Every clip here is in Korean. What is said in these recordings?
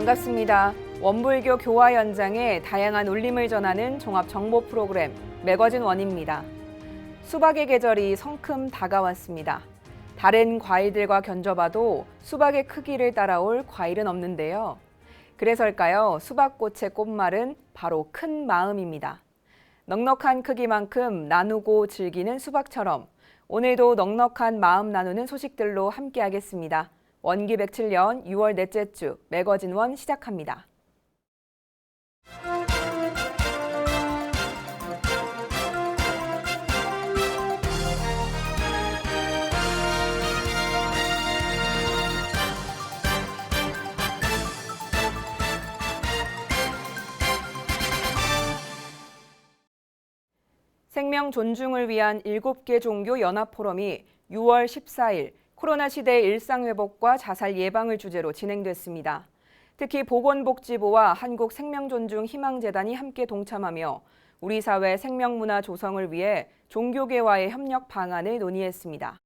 반갑습니다. 원불교 교화 현장에 다양한 울림을 전하는 종합 정보 프로그램 매거진 원입니다. 수박의 계절이 성큼 다가왔습니다. 다른 과일들과 견줘봐도 수박의 크기를 따라올 과일은 없는데요. 그래서일까요? 수박꽃의 꽃말은 바로 큰 마음입니다. 넉넉한 크기만큼 나누고 즐기는 수박처럼 오늘도 넉넉한 마음 나누는 소식들로 함께하겠습니다. 원기 107년 6월 넷째 주 매거진 원 시작합니다. 생명 존중을 위한 7개 종교 연합 포럼이 6월 14일 코로나 시대의 일상회복과 자살 예방을 주제로 진행됐습니다. 특히 보건복지부와 한국생명존중희망재단이 함께 동참하며 우리 사회 생명문화 조성을 위해 종교계와의 협력 방안을 논의했습니다.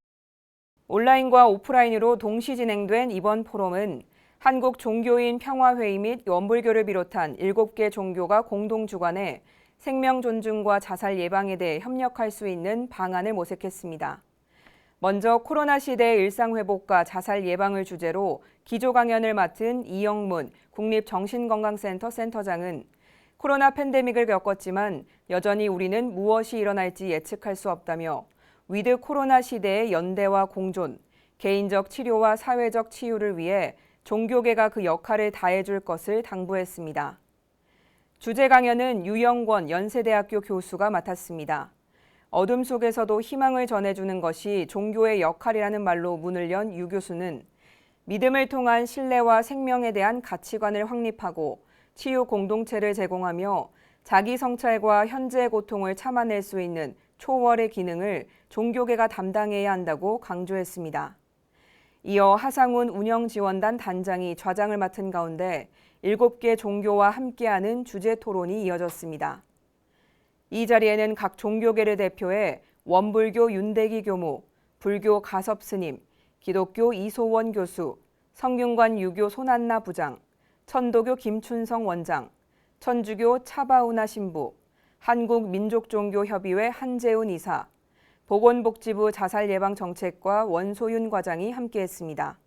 온라인과 오프라인으로 동시 진행된 이번 포럼은 한국종교인 평화회의 및 원불교를 비롯한 7개 종교가 공동 주관해 생명 존중과 자살 예방에 대해 협력할 수 있는 방안을 모색했습니다. 먼저 코로나 시대의 일상회복과 자살 예방을 주제로 기조 강연을 맡은 이영문 국립정신건강센터 센터장은 코로나 팬데믹을 겪었지만 여전히 우리는 무엇이 일어날지 예측할 수 없다며 위드 코로나 시대의 연대와 공존, 개인적 치료와 사회적 치유를 위해 종교계가 그 역할을 다해줄 것을 당부했습니다. 주제 강연은 유영권 연세대학교 교수가 맡았습니다. 어둠 속에서도 희망을 전해주는 것이 종교의 역할이라는 말로 문을 연 유 교수는 믿음을 통한 신뢰와 생명에 대한 가치관을 확립하고 치유 공동체를 제공하며 자기 성찰과 현재의 고통을 참아낼 수 있는 초월의 기능을 종교계가 담당해야 한다고 강조했습니다. 이어 하상훈 운영지원단 단장이 좌장을 맡은 가운데 7개 종교와 함께하는 주제 토론이 이어졌습니다. 이 자리에는 각 종교계를 대표해 원불교 윤대기 교무, 불교 가섭 스님, 기독교 이소원 교수, 성균관 유교 손한나 부장, 천도교 김춘성 원장, 천주교 차바우나 신부, 한국민족종교협의회 한재훈 이사, 보건복지부 자살예방정책과 원소윤 과장이 함께했습니다.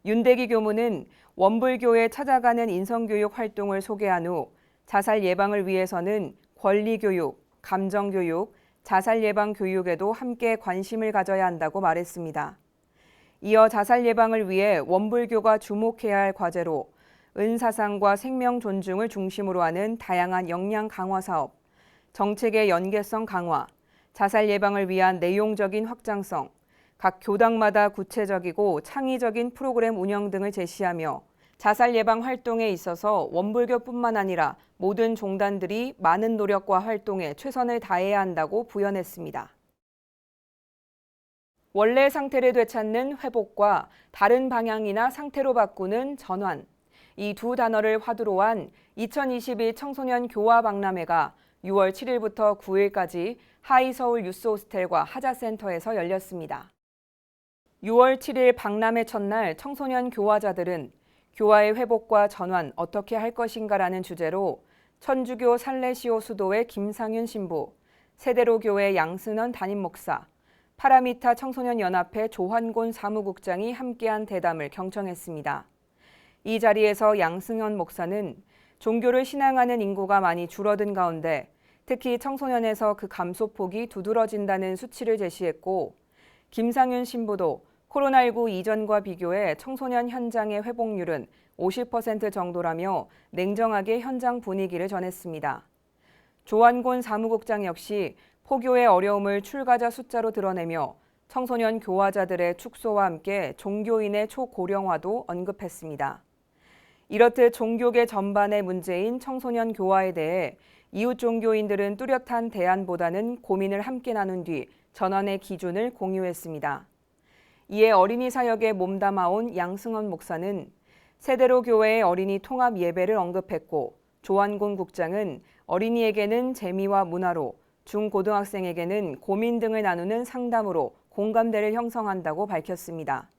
윤대기 교무는 원불교에 찾아가는 인성교육 활동을 소개한 후 자살 예방을 위해서는 권리교육, 감정교육, 자살 예방 교육에도 함께 관심을 가져야 한다고 말했습니다. 이어 자살 예방을 위해 원불교가 주목해야 할 과제로 은사상과 생명 존중을 중심으로 하는 다양한 역량 강화 사업, 정책의 연계성 강화, 자살 예방을 위한 내용적인 확장성, 각 교당마다 구체적이고 창의적인 프로그램 운영 등을 제시하며 자살 예방 활동에 있어서 원불교뿐만 아니라 모든 종단들이 많은 노력과 활동에 최선을 다해야 한다고 부연했습니다. 원래 상태를 되찾는 회복과 다른 방향이나 상태로 바꾸는 전환, 이 두 단어를 화두로 한 2022 청소년 교화 박람회가 6월 7일부터 9일까지 하이서울 유스호스텔과 하자센터에서 열렸습니다. 6월 7일 박람회 첫날 청소년 교화자들은 교화의 회복과 전환 어떻게 할 것인가라는 주제로 천주교 살레시오 수도의 김상윤 신부, 세대로교회 양승원 담임 목사, 파라미타 청소년연합회 조환곤 사무국장이 함께한 대담을 경청했습니다. 이 자리에서 양승원 목사는 종교를 신앙하는 인구가 많이 줄어든 가운데 특히 청소년에서 그 감소폭이 두드러진다는 수치를 제시했고 김상윤 신부도 코로나19 이전과 비교해 청소년 현장의 회복률은 50% 정도라며 냉정하게 현장 분위기를 전했습니다. 조환곤 사무국장 역시 포교의 어려움을 출가자 숫자로 드러내며 청소년 교화자들의 축소와 함께 종교인의 초고령화도 언급했습니다. 이렇듯 종교계 전반의 문제인 청소년 교화에 대해 이웃 종교인들은 뚜렷한 대안보다는 고민을 함께 나눈 뒤 전환의 기준을 공유했습니다. 이에 어린이 사역에 몸담아온 양승원 목사는 세대로 교회의 어린이 통합 예배를 언급했고 조환곤 국장은 어린이에게는 재미와 문화로, 중고등학생에게는 고민 등을 나누는 상담으로 공감대를 형성한다고 밝혔습니다.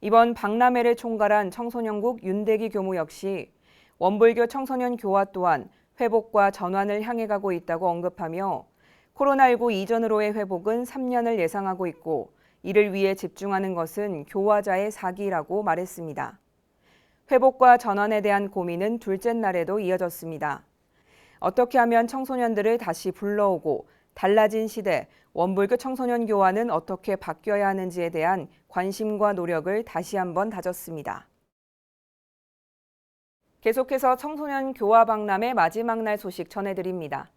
이번 박람회를 총괄한 청소년국 윤대기 교무 역시 원불교 청소년 교화 또한 회복과 전환을 향해 가고 있다고 언급하며 코로나19 이전으로의 회복은 3년을 예상하고 있고 이를 위해 집중하는 것은 교화자의 사기라고 말했습니다. 회복과 전환에 대한 고민은 둘째 날에도 이어졌습니다. 어떻게 하면 청소년들을 다시 불러오고 달라진 시대, 원불교 청소년 교화는 어떻게 바뀌어야 하는지에 대한 관심과 노력을 다시 한번 다졌습니다. 계속해서 청소년 교화 박람회 마지막 날 소식 전해드립니다.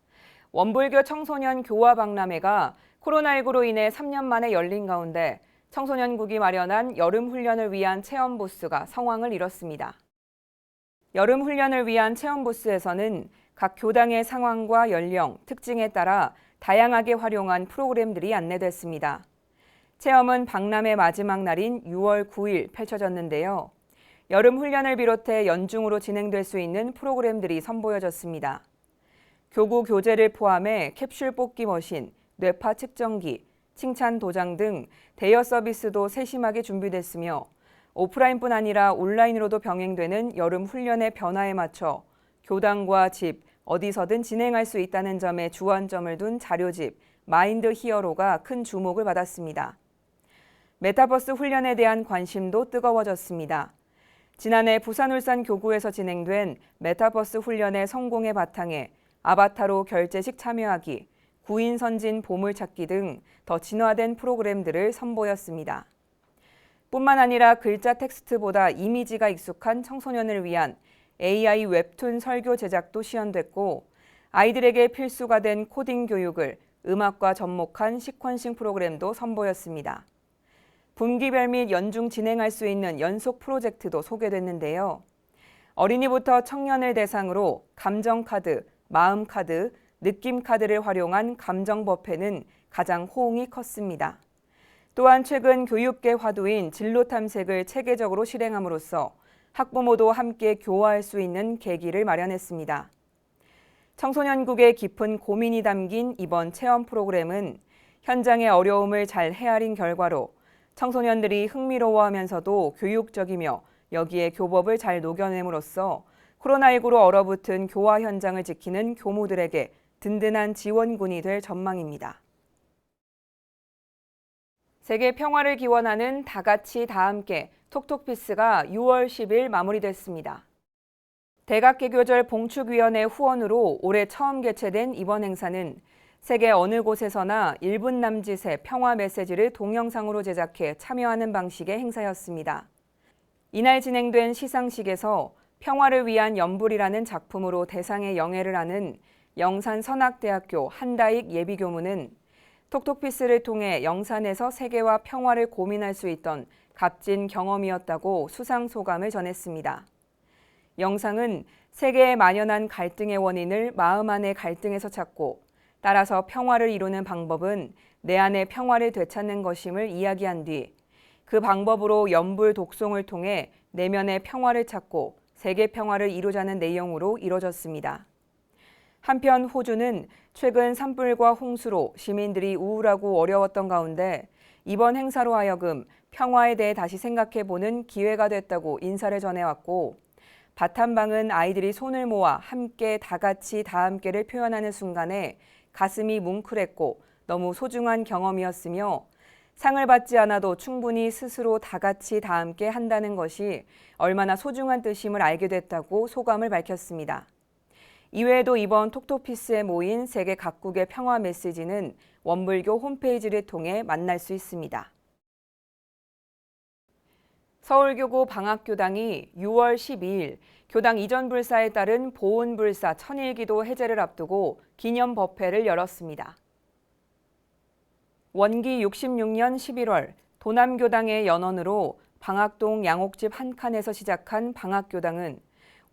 원불교 청소년 교화 박람회가 코로나19로 인해 3년 만에 열린 가운데 청소년국이 마련한 여름 훈련을 위한 체험 부스가 성황을 이뤘습니다. 여름 훈련을 위한 체험 부스에서는 각 교당의 상황과 연령, 특징에 따라 다양하게 활용한 프로그램들이 안내됐습니다. 체험은 박람회 마지막 날인 6월 9일 펼쳐졌는데요. 여름 훈련을 비롯해 연중으로 진행될 수 있는 프로그램들이 선보여졌습니다. 교구 교재를 포함해 캡슐 뽑기 머신, 뇌파 측정기, 칭찬 도장 등 대여 서비스도 세심하게 준비됐으며 오프라인뿐 아니라 온라인으로도 병행되는 여름 훈련의 변화에 맞춰 교당과 집, 어디서든 진행할 수 있다는 점에 주안점을 둔 자료집 마인드 히어로가 큰 주목을 받았습니다. 메타버스 훈련에 대한 관심도 뜨거워졌습니다. 지난해 부산 울산 교구에서 진행된 메타버스 훈련의 성공의 바탕에 아바타로 결제식 참여하기, 구인 선진 보물찾기 등 더 진화된 프로그램들을 선보였습니다. 뿐만 아니라 글자 텍스트보다 이미지가 익숙한 청소년을 위한 AI 웹툰 설교 제작도 시연됐고 아이들에게 필수가 된 코딩 교육을 음악과 접목한 시퀀싱 프로그램도 선보였습니다. 분기별 및 연중 진행할 수 있는 연속 프로젝트도 소개됐는데요. 어린이부터 청년을 대상으로 감정카드, 마음카드, 느낌카드를 활용한 감정버페는 가장 호응이 컸습니다. 또한 최근 교육계 화두인 진로 탐색을 체계적으로 실행함으로써 학부모도 함께 교화할 수 있는 계기를 마련했습니다. 청소년국의 깊은 고민이 담긴 이번 체험 프로그램은 현장의 어려움을 잘 헤아린 결과로 청소년들이 흥미로워하면서도 교육적이며 여기에 교법을 잘 녹여냄으로써 코로나19로 얼어붙은 교화 현장을 지키는 교무들에게 든든한 지원군이 될 전망입니다. 세계 평화를 기원하는 다 같이 다 함께 톡톡피스가 6월 10일 마무리됐습니다. 대각개교절 봉축위원회 후원으로 올해 처음 개최된 이번 행사는 세계 어느 곳에서나 1분 남짓의 평화 메시지를 동영상으로 제작해 참여하는 방식의 행사였습니다. 이날 진행된 시상식에서 평화를 위한 연불이라는 작품으로 대상의 영예를 아는 영산선악대학교 한다익 예비교무는 톡톡피스를 통해 영산에서 세계와 평화를 고민할 수 있던 값진 경험이었다고 수상 소감을 전했습니다. 영상은 세계에 만연한 갈등의 원인을 마음 안의 갈등에서 찾고 따라서 평화를 이루는 방법은 내 안의 평화를 되찾는 것임을 이야기한 뒤 그 방법으로 연불 독송을 통해 내면의 평화를 찾고 세계 평화를 이루자는 내용으로 이뤄졌습니다. 한편 호주는 최근 산불과 홍수로 시민들이 우울하고 어려웠던 가운데 이번 행사로 하여금 평화에 대해 다시 생각해보는 기회가 됐다고 인사를 전해왔고 바탄방은 아이들이 손을 모아 함께 다 같이 다 함께를 표현하는 순간에 가슴이 뭉클했고 너무 소중한 경험이었으며 상을 받지 않아도 충분히 스스로 다 같이 다 함께 한다는 것이 얼마나 소중한 뜻임을 알게 됐다고 소감을 밝혔습니다. 이외에도 이번 톡톡피스에 모인 세계 각국의 평화 메시지는 원불교 홈페이지를 통해 만날 수 있습니다. 서울교구 방학교당이 6월 12일 교당 이전 불사에 따른 보훈불사 천일기도 해제를 앞두고 기념 법회를 열었습니다. 원기 66년 11월 도남교당의 연원으로 방학동 양옥집 한 칸에서 시작한 방학교당은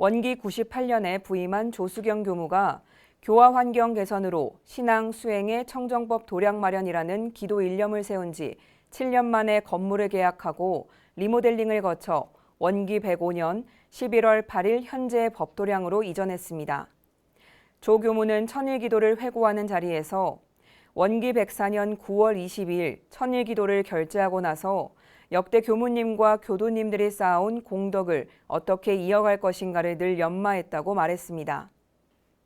원기 98년에 부임한 조수경 교무가 교화 환경 개선으로 신앙 수행의 청정법 도량 마련이라는 기도 일념을 세운 지 7년 만에 건물을 계약하고 리모델링을 거쳐 원기 105년 11월 8일 현재의 법도량으로 이전했습니다. 조 교무는 천일기도를 회고하는 자리에서 원기 104년 9월 22일 천일기도를 결제하고 나서 역대 교무님과 교도님들이 쌓아온 공덕을 어떻게 이어갈 것인가를 늘 연마했다고 말했습니다.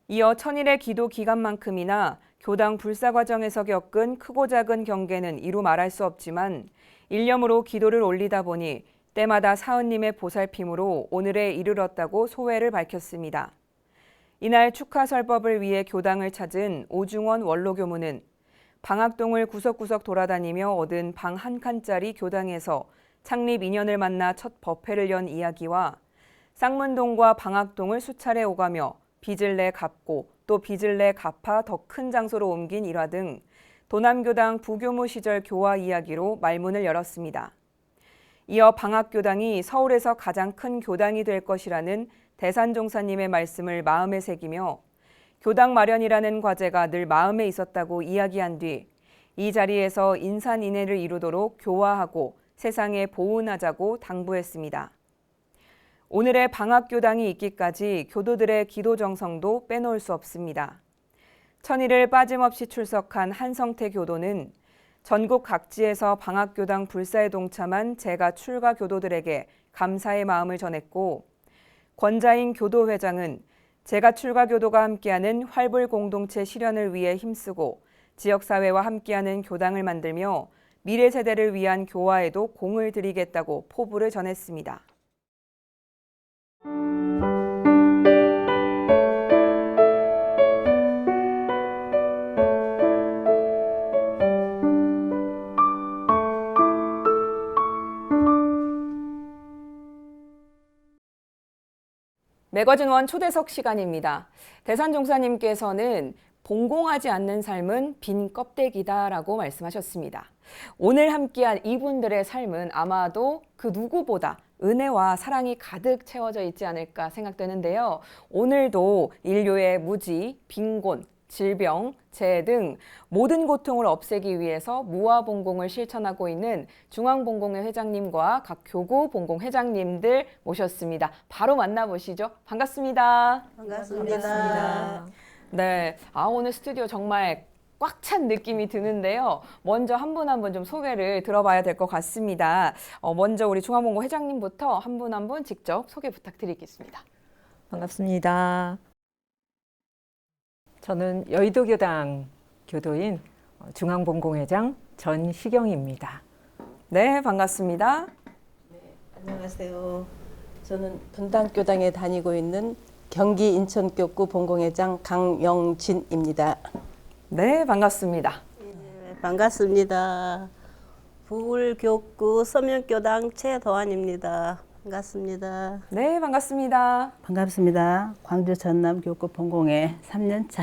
이어 천일의 기도 기간만큼이나 교당 불사 과정에서 겪은 크고 작은 경계는 이루 말할 수 없지만 일념으로 기도를 올리다 보니 때마다 사은님의 보살핌으로 오늘에 이르렀다고 소회를 밝혔습니다. 이날 축하 설법을 위해 교당을 찾은 오중원 원로교무는 방학동을 구석구석 돌아다니며 얻은 방 한 칸짜리 교당에서 창립 2년을 만나 첫 법회를 연 이야기와 쌍문동과 방학동을 수차례 오가며 빚을 내 갚고 또 빚을 내 갚아 더 큰 장소로 옮긴 일화 등 도남교당 부교무 시절 교화 이야기로 말문을 열었습니다. 이어 방학교당이 서울에서 가장 큰 교당이 될 것이라는 대산종사님의 말씀을 마음에 새기며 교당 마련이라는 과제가 늘 마음에 있었다고 이야기한 뒤 이 자리에서 인산인해를 이루도록 교화하고 세상에 보훈하자고 당부했습니다. 오늘의 방학교당이 있기까지 교도들의 기도 정성도 빼놓을 수 없습니다. 천일을 빠짐없이 출석한 한성태 교도는 전국 각지에서 방학교당 불사에 동참한 재가 출가 교도들에게 감사의 마음을 전했고 권자인 교도회장은 재가 출가 교도가 함께하는 활불 공동체 실현을 위해 힘쓰고 지역사회와 함께하는 교당을 만들며 미래 세대를 위한 교화에도 공을 들이겠다고 포부를 전했습니다. 매거진 원 초대석 시간입니다. 대산종사님께서는 봉공하지 않는 삶은 빈 껍데기다라고 말씀하셨습니다. 오늘 함께한 이분들의 삶은 아마도 그 누구보다 은혜와 사랑이 가득 채워져 있지 않을까 생각되는데요. 오늘도 인류의 무지, 빈곤, 질병, 재해 등 모든 고통을 없애기 위해서 무아봉공을 실천하고 있는 중앙봉공회 회장님과 각 교구 봉공 회장님들 모셨습니다. 바로 만나보시죠. 반갑습니다. 반갑습니다. 네, 오늘 스튜디오 정말 꽉 찬 느낌이 드는데요. 먼저 한 분 한 분 좀 소개를 들어봐야 될 것 같습니다. 먼저 우리 중앙봉공 회장님부터 한 분 한 분 직접 소개 부탁드리겠습니다. 반갑습니다. 저는 여의도교당 교도인 중앙봉공회장 전시경입니다. 네, 반갑습니다. 안녕하세요. 저는 분당교당에 다니고 있는 경기 인천교구 봉공회장 강영진입니다. 네, 반갑습니다. 네, 반갑습니다. 부울교구 서면교당 최도환입니다. 반갑습니다. 네, 반갑습니다. 반갑습니다. 광주 전남교구 봉공회 3년차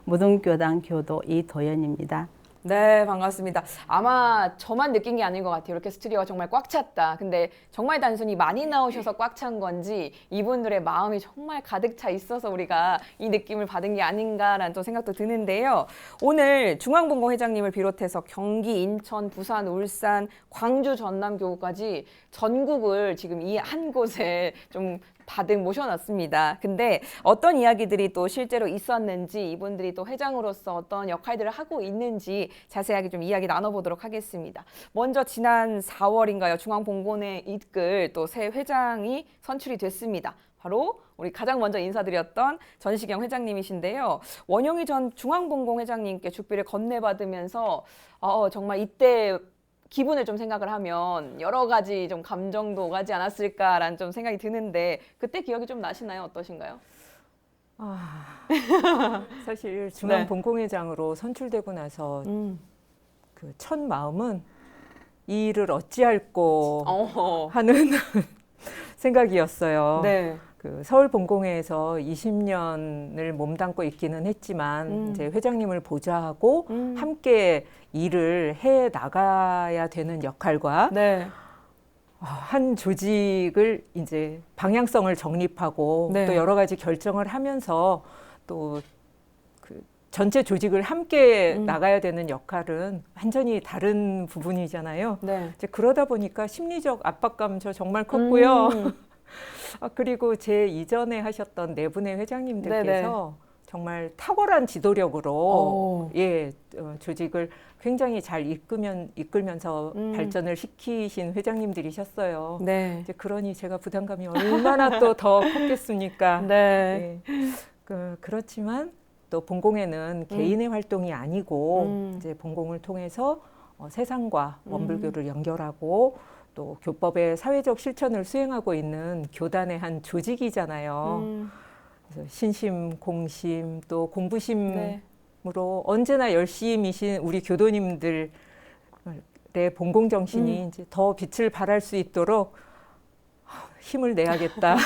무등교당 교도 이도연입니다. 네, 반갑습니다. 아마 저만 느낀 게 아닌 것 같아요. 이렇게 스튜디오가 정말 꽉 찼다. 근데 정말 단순히 많이 나오셔서 꽉 찬 건지 이분들의 마음이 정말 가득 차 있어서 우리가 이 느낌을 받은 게 아닌가라는 또 생각도 드는데요. 오늘 중앙봉공 회장님을 비롯해서 경기, 인천, 부산, 울산, 광주, 전남 교구까지 전국을 지금 이 한 곳에 좀 다들 모셔놨습니다. 근데 어떤 이야기들이 또 실제로 있었는지 이분들이 또 회장으로서 어떤 역할들을 하고 있는지 자세하게 좀 이야기 나눠보도록 하겠습니다. 먼저 지난 4월인가요? 중앙봉공회 이끌 또 새 회장이 선출이 됐습니다. 바로 우리 가장 먼저 인사드렸던 전시경 회장님이신데요. 원용희 전 중앙봉공 회장님께 죽비를 건네받으면서 정말 이때 기분을 좀 생각을 하면 여러 가지 좀 감정도 오가지 않았을까라는 좀 생각이 드는데 그때 기억이 좀 나시나요? 어떠신가요? 사실 중앙봉공회장으로 선출되고 나서 그 첫 마음은 이 일을 어찌할꼬 하는 생각이었어요. 네. 그 서울봉공회에서 20년을 몸담고 있기는 했지만 이제 회장님을 보좌하고 함께 일을 해 나가야 되는 역할과 네. 한 조직을 이제 방향성을 정립하고 네. 또 여러 가지 결정을 하면서 또 그 전체 조직을 함께 나가야 되는 역할은 완전히 다른 부분이잖아요. 네. 이제 그러다 보니까 심리적 압박감 저 정말 컸고요. 그리고 제 이전에 하셨던 네 분의 회장님들께서 정말 탁월한 지도력으로 오. 조직을 굉장히 잘 이끌면서 발전을 시키신 회장님들이셨어요. 네. 이제 그러니 제가 부담감이 얼마나 또 더 컸겠습니까? 네. 그렇지만 또 본공회는 개인의 활동이 아니고 이제 본공을 통해서 세상과 원불교를 연결하고 또 교법의 사회적 실천을 수행하고 있는 교단의 한 조직이잖아요. 그래서 신심, 공심, 또 공부심으로 네. 언제나 열심이신 우리 교도님들의 본공 정신이 이제 더 빛을 발할 수 있도록 힘을 내야겠다.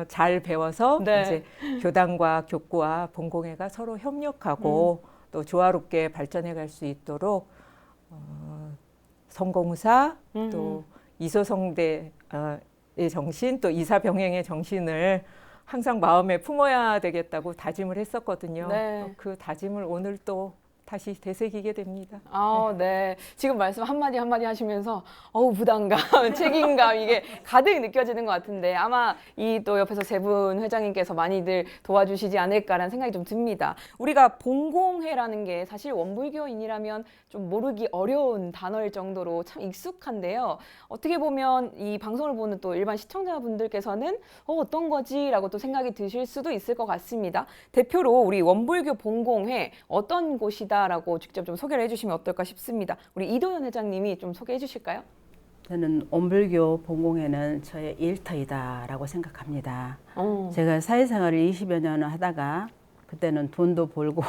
잘 배워서 네. 이제 교단과 교구와 본공회가 서로 협력하고 또 조화롭게 발전해 갈 수 있도록 성공의사 또 이소성대의 정신 또 이사병행의 정신을 항상 마음에 품어야 되겠다고 다짐을 했었거든요. 네. 그 다짐을 오늘 또 다시 되새기게 됩니다. 네. 지금 말씀 한마디 한마디 하시면서 부담감, 책임감 이게 가득 느껴지는 것 같은데 아마 이 또 옆에서 세 분 회장님께서 많이들 도와주시지 않을까라는 생각이 좀 듭니다. 우리가 본공회라는 게 사실 원불교인이라면 좀 모르기 어려운 단어일 정도로 참 익숙한데요. 어떻게 보면 이 방송을 보는 또 일반 시청자분들께서는 어떤 거지라고 또 생각이 드실 수도 있을 것 같습니다. 대표로 우리 원불교 본공회 어떤 곳이다라고 직접 좀 소개를 해주시면 어떨까 싶습니다. 우리 이도현 회장님이 좀 소개해 주실까요? 저는 원불교 본공회는 저의 일터이다라고 생각합니다. 제가 사회생활을 20여 년을 하다가 그때는 돈도 벌고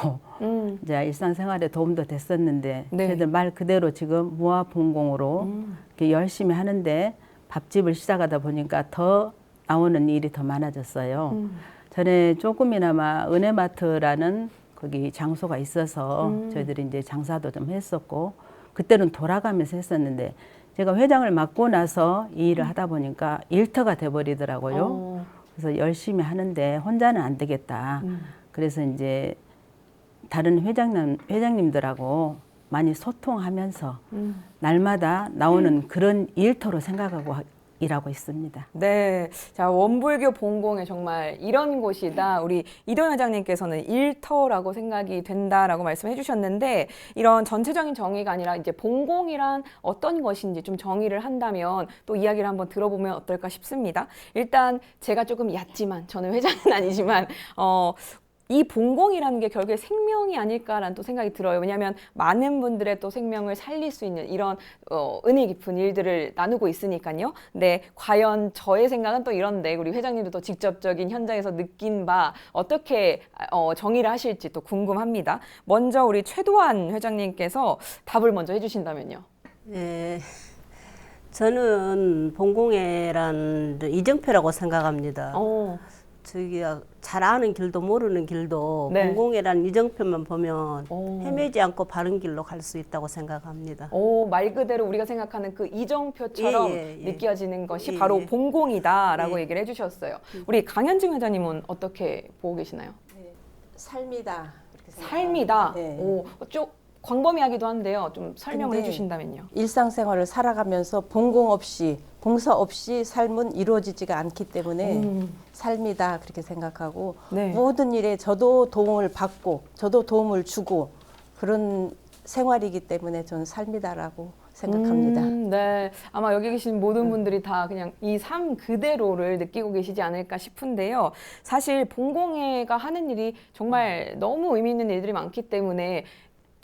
이제 일상생활에 도움도 됐었는데 네. 저희들 말 그대로 지금 무아본공으로 이렇게 열심히 하는데 밥집을 시작하다 보니까 더 나오는 일이 더 많아졌어요. 전에 조금이나마 은혜마트라는 거기 장소가 있어서 저희들이 이제 장사도 좀 했었고 그때는 돌아가면서 했었는데 제가 회장을 맡고 나서 이 일을 하다 보니까 일터가 돼버리더라고요. 그래서 열심히 하는데 혼자는 안 되겠다. 그래서 이제 다른 회장님들하고 많이 소통하면서 날마다 나오는 그런 일터로 생각하고 일하고 있습니다. 네. 자, 원불교 본공회 정말 이런 곳이다. 우리 이도현 회장님께서는 일터라고 생각이 된다라고 말씀해 주셨는데 이런 전체적인 정의가 아니라 이제 본공이란 어떤 것인지 좀 정의를 한다면 또 이야기를 한번 들어보면 어떨까 싶습니다. 일단 제가 조금 얕지만 저는 회장은 아니지만 이 본공이라는 게 결국에 생명이 아닐까라는 또 생각이 들어요. 왜냐하면 많은 분들의 또 생명을 살릴 수 있는 이런 은혜 깊은 일들을 나누고 있으니까요. 네, 과연 저의 생각은 또 이런데 우리 회장님도 또 직접적인 현장에서 느낀 바 어떻게 정의를 하실지 또 궁금합니다. 먼저 우리 최도한 회장님께서 답을 먼저 해주신다면요. 예, 저는 본공회란 이정표라고 생각합니다. 저기가 잘 아는 길도 모르는 길도 네. 본공회라는 이정표만 보면 헤매지 않고 바른 길로 갈 수 있다고 생각합니다. 말 그대로 우리가 생각하는 그 이정표처럼 예. 느껴지는 것이 예. 바로 본공이다라고 예. 얘기를 해주셨어요. 우리 강현증 회장님은 어떻게 보고 계시나요? 삶이다. 삶이다. 네. 좀 광범위하기도 한데요. 좀 설명을 근데 해주신다면요. 일상생활을 살아가면서 본공 없이 봉사 없이 삶은 이루어지지가 않기 때문에 삶이다 그렇게 생각하고 네. 모든 일에 저도 도움을 받고 저도 도움을 주고 그런 생활이기 때문에 저는 삶이다라고 생각합니다. 네, 아마 여기 계신 모든 분들이 다 그냥 이 삶 그대로를 느끼고 계시지 않을까 싶은데요. 사실 본공회가 하는 일이 정말 너무 의미 있는 일들이 많기 때문에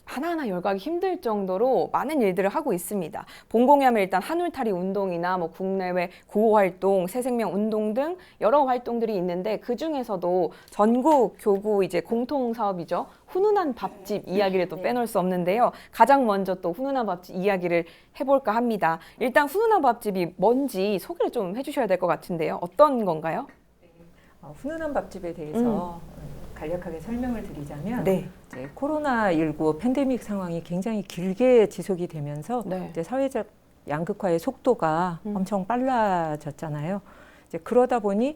하나하나 열거하기 힘들 정도로 많은 일들을 하고 있습니다. 본공회 하면 일단 한울타리 운동이나 뭐 국내외 구호활동, 새생명 운동 등 여러 활동들이 있는데 그 중에서도 전국 교구 이제 공통 사업이죠. 훈훈한 밥집 이야기를 또 빼놓을 수 없는데요. 가장 먼저 또 훈훈한 밥집 이야기를 해볼까 합니다. 일단 훈훈한 밥집이 뭔지 소개를 좀 해주셔야 될 것 같은데요. 어떤 건가요? 훈훈한 밥집에 대해서 간략하게 설명을 드리자면 네. 이제 코로나19 팬데믹 상황이 굉장히 길게 지속이 되면서 네. 이제 사회적 양극화의 속도가 엄청 빨라졌잖아요. 이제 그러다 보니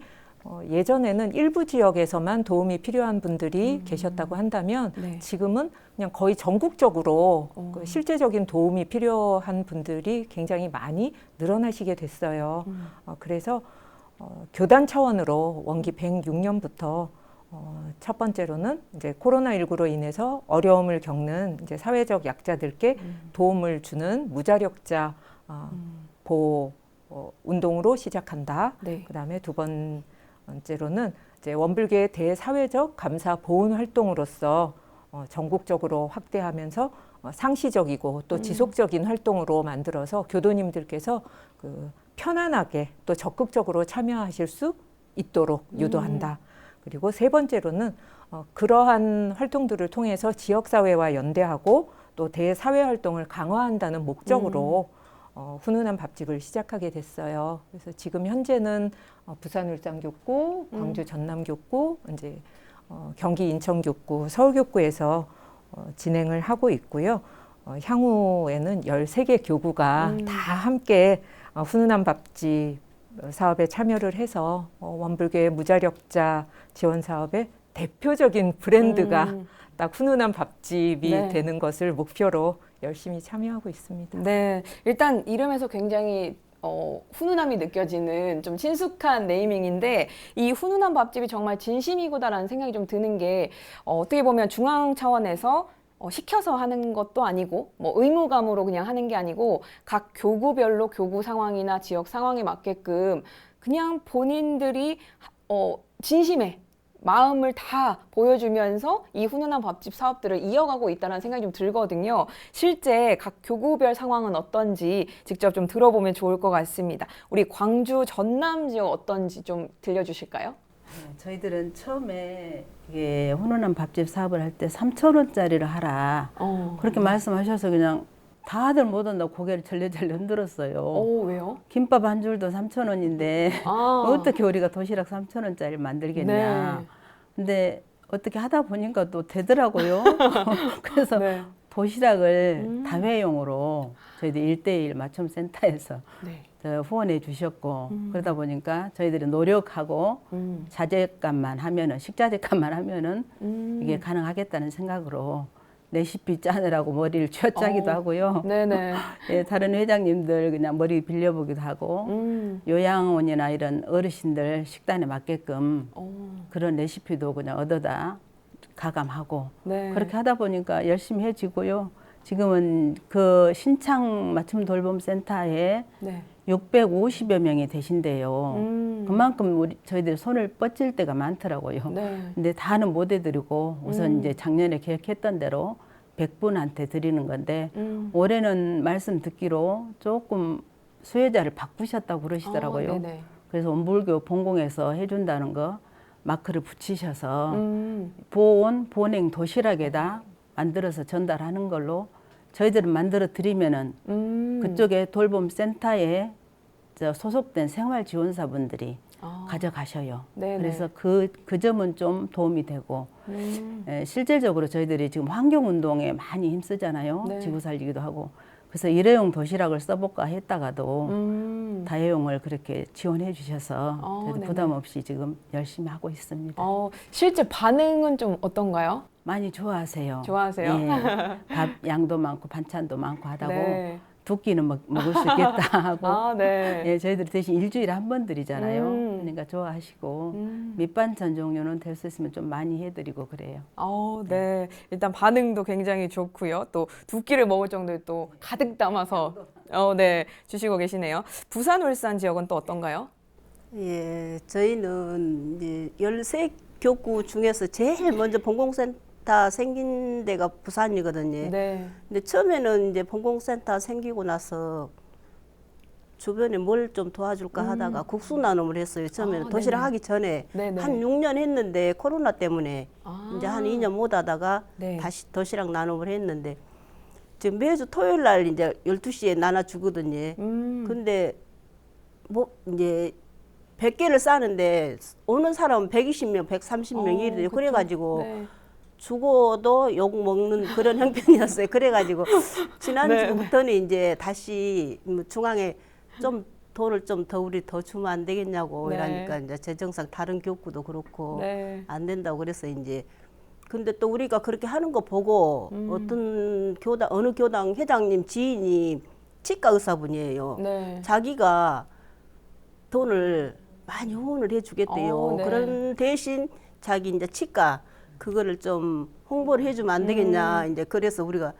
예전에는 일부 지역에서만 도움이 필요한 분들이 계셨다고 한다면 네. 지금은 그냥 거의 전국적으로 그 실제적인 도움이 필요한 분들이 굉장히 많이 늘어나시게 됐어요. 그래서 교단 차원으로 원기 106년부터 첫 번째로는 이제 코로나19로 인해서 어려움을 겪는 이제 사회적 약자들께 도움을 주는 무자력자 보호 운동으로 시작한다. 네. 그다음에 두 번째로는 이제 원불교의 대사회적 감사 보훈 활동으로서 전국적으로 확대하면서 상시적이고 또 지속적인 활동으로 만들어서 교도님들께서 그 편안하게 또 적극적으로 참여하실 수 있도록 유도한다. 그리고 세 번째로는 그러한 활동들을 통해서 지역사회와 연대하고 또 대사회 활동을 강화한다는 목적으로 훈훈한 밥집을 시작하게 됐어요. 그래서 지금 현재는 부산 울산교구, 광주 전남교구, 이제 경기 인천교구, 서울교구에서 진행을 하고 있고요. 향후에는 13개 교구가 다 함께 훈훈한 밥집 사업에 참여를 해서 원불교의 무자력자 지원 사업의 대표적인 브랜드가 딱 훈훈한 밥집이 네. 되는 것을 목표로 열심히 참여하고 있습니다. 네, 일단 이름에서 굉장히 훈훈함이 느껴지는 좀 친숙한 네이밍인데 이 훈훈한 밥집이 정말 진심이구나라는 생각이 좀 드는 게 어떻게 보면 중앙 차원에서 시켜서 하는 것도 아니고 뭐 의무감으로 그냥 하는 게 아니고 각 교구별로 교구 상황이나 지역 상황에 맞게끔 그냥 본인들이 진심에 마음을 다 보여주면서 이 훈훈한 밥집 사업들을 이어가고 있다는 생각이 좀 들거든요. 실제 각 교구별 상황은 어떤지 직접 좀 들어보면 좋을 것 같습니다. 우리 광주 전남 지역 어떤지 좀 들려주실까요? 저희들은 처음에 이게 훈훈한 밥집 사업을 할 때 3,000원짜리를 하라. 그렇게 말씀하셔서 그냥 다들 못 온다고 고개를 절레절레 흔들었어요. 왜요? 김밥 한 줄도 3,000원인데 어떻게 우리가 도시락 3,000원짜리 만들겠냐. 네. 근데 어떻게 하다 보니까 또 되더라고요. 그래서 네. 도시락을 다회용으로 저희들 1:1 맞춤 센터에서 네. 후원해 주셨고 그러다 보니까 저희들이 노력하고 자재값만 하면은 식자재값만 하면은 이게 가능하겠다는 생각으로 레시피 짜느라고 머리를 쥐어짜기도 하고요. 네네. 예, 다른 회장님들 그냥 머리 빌려보기도 하고 요양원이나 이런 어르신들 식단에 맞게끔 그런 레시피도 그냥 얻어다 가감하고 네. 그렇게 하다 보니까 열심히 해지고요. 지금은 그 신창 맞춤 돌봄 센터에 네. 650여 명이 되신대요. 그만큼 저희들 손을 뻗질 때가 많더라고요. 네. 근데 다는 못 해드리고 우선 이제 작년에 계획했던 대로 100분한테 드리는 건데 올해는 말씀 듣기로 조금 수혜자를 바꾸셨다고 그러시더라고요. 네네. 그래서 원불교 본공에서 해준다는 거 마크를 붙이셔서 본행 도시락에다 만들어서 전달하는 걸로 저희들은 만들어 드리면은 그쪽에 돌봄 센터에 소속된 생활 지원사분들이 가져가셔요. 네네. 그래서 그 점은 좀 도움이 되고 실질적으로 저희들이 지금 환경운동에 많이 힘쓰잖아요. 네. 지구 살리기도 하고. 그래서 일회용 도시락을 써볼까 했다가도 다회용을 그렇게 지원해 주셔서 저희도 네네. 부담 없이 지금 열심히 하고 있습니다. 실제 반응은 좀 어떤가요? 많이 좋아하세요. 좋아하세요? 예, 밥 양도 많고 반찬도 많고 하다고 네. 두 끼는 먹을 수 있겠다 하고 네. 예, 저희들이 대신 일주일에 한 번 드리잖아요. 그러니까 좋아하시고 밑반찬 종류는 될 수 있으면 좀 많이 해드리고 그래요. 네. 일단 반응도 굉장히 좋고요. 또 두 끼를 먹을 정도에 또 가득 담아서 네, 주시고 계시네요. 부산 울산 지역은 또 어떤가요? 예, 저희는 이제 13교구 중에서 제일 먼저 본공센터 생긴 데가 부산이거든요. 네. 근데 처음에는 이제 본공센터 생기고 나서 주변에 뭘 좀 도와줄까 하다가 국수 나눔을 했어요. 처음에는 도시락 네네. 하기 전에 네네. 한 6년 했는데 코로나 때문에 이제 한 2년 못 하다가 네. 다시 도시락 나눔을 했는데 지금 매주 토요일 날 이제 12시에 나눠 주거든요. 근데 뭐 이제 100개를 싸는데 오는 사람은 120명, 130명 이래요. 그쵸. 그래가지고 네. 죽어도 욕 먹는 그런 형편이었어요. 그래가지고 지난주부터는 이제 다시 뭐 중앙에 좀 돈을 좀 더 우리 더 주면 안 되겠냐고 네. 이러니까 이제 재정상 다른 교구도 그렇고 네. 안 된다고 그래서 이제 근데 또 우리가 그렇게 하는 거 보고 어떤 교당 어느 교당 회장님 지인이 치과 의사분이에요. 네. 자기가 돈을 많이 후원을 해주겠대요. 네. 그런 대신 자기 이제 치과 그거를 좀 홍보를 해주면 안 되겠냐. 이제 그래서 우리가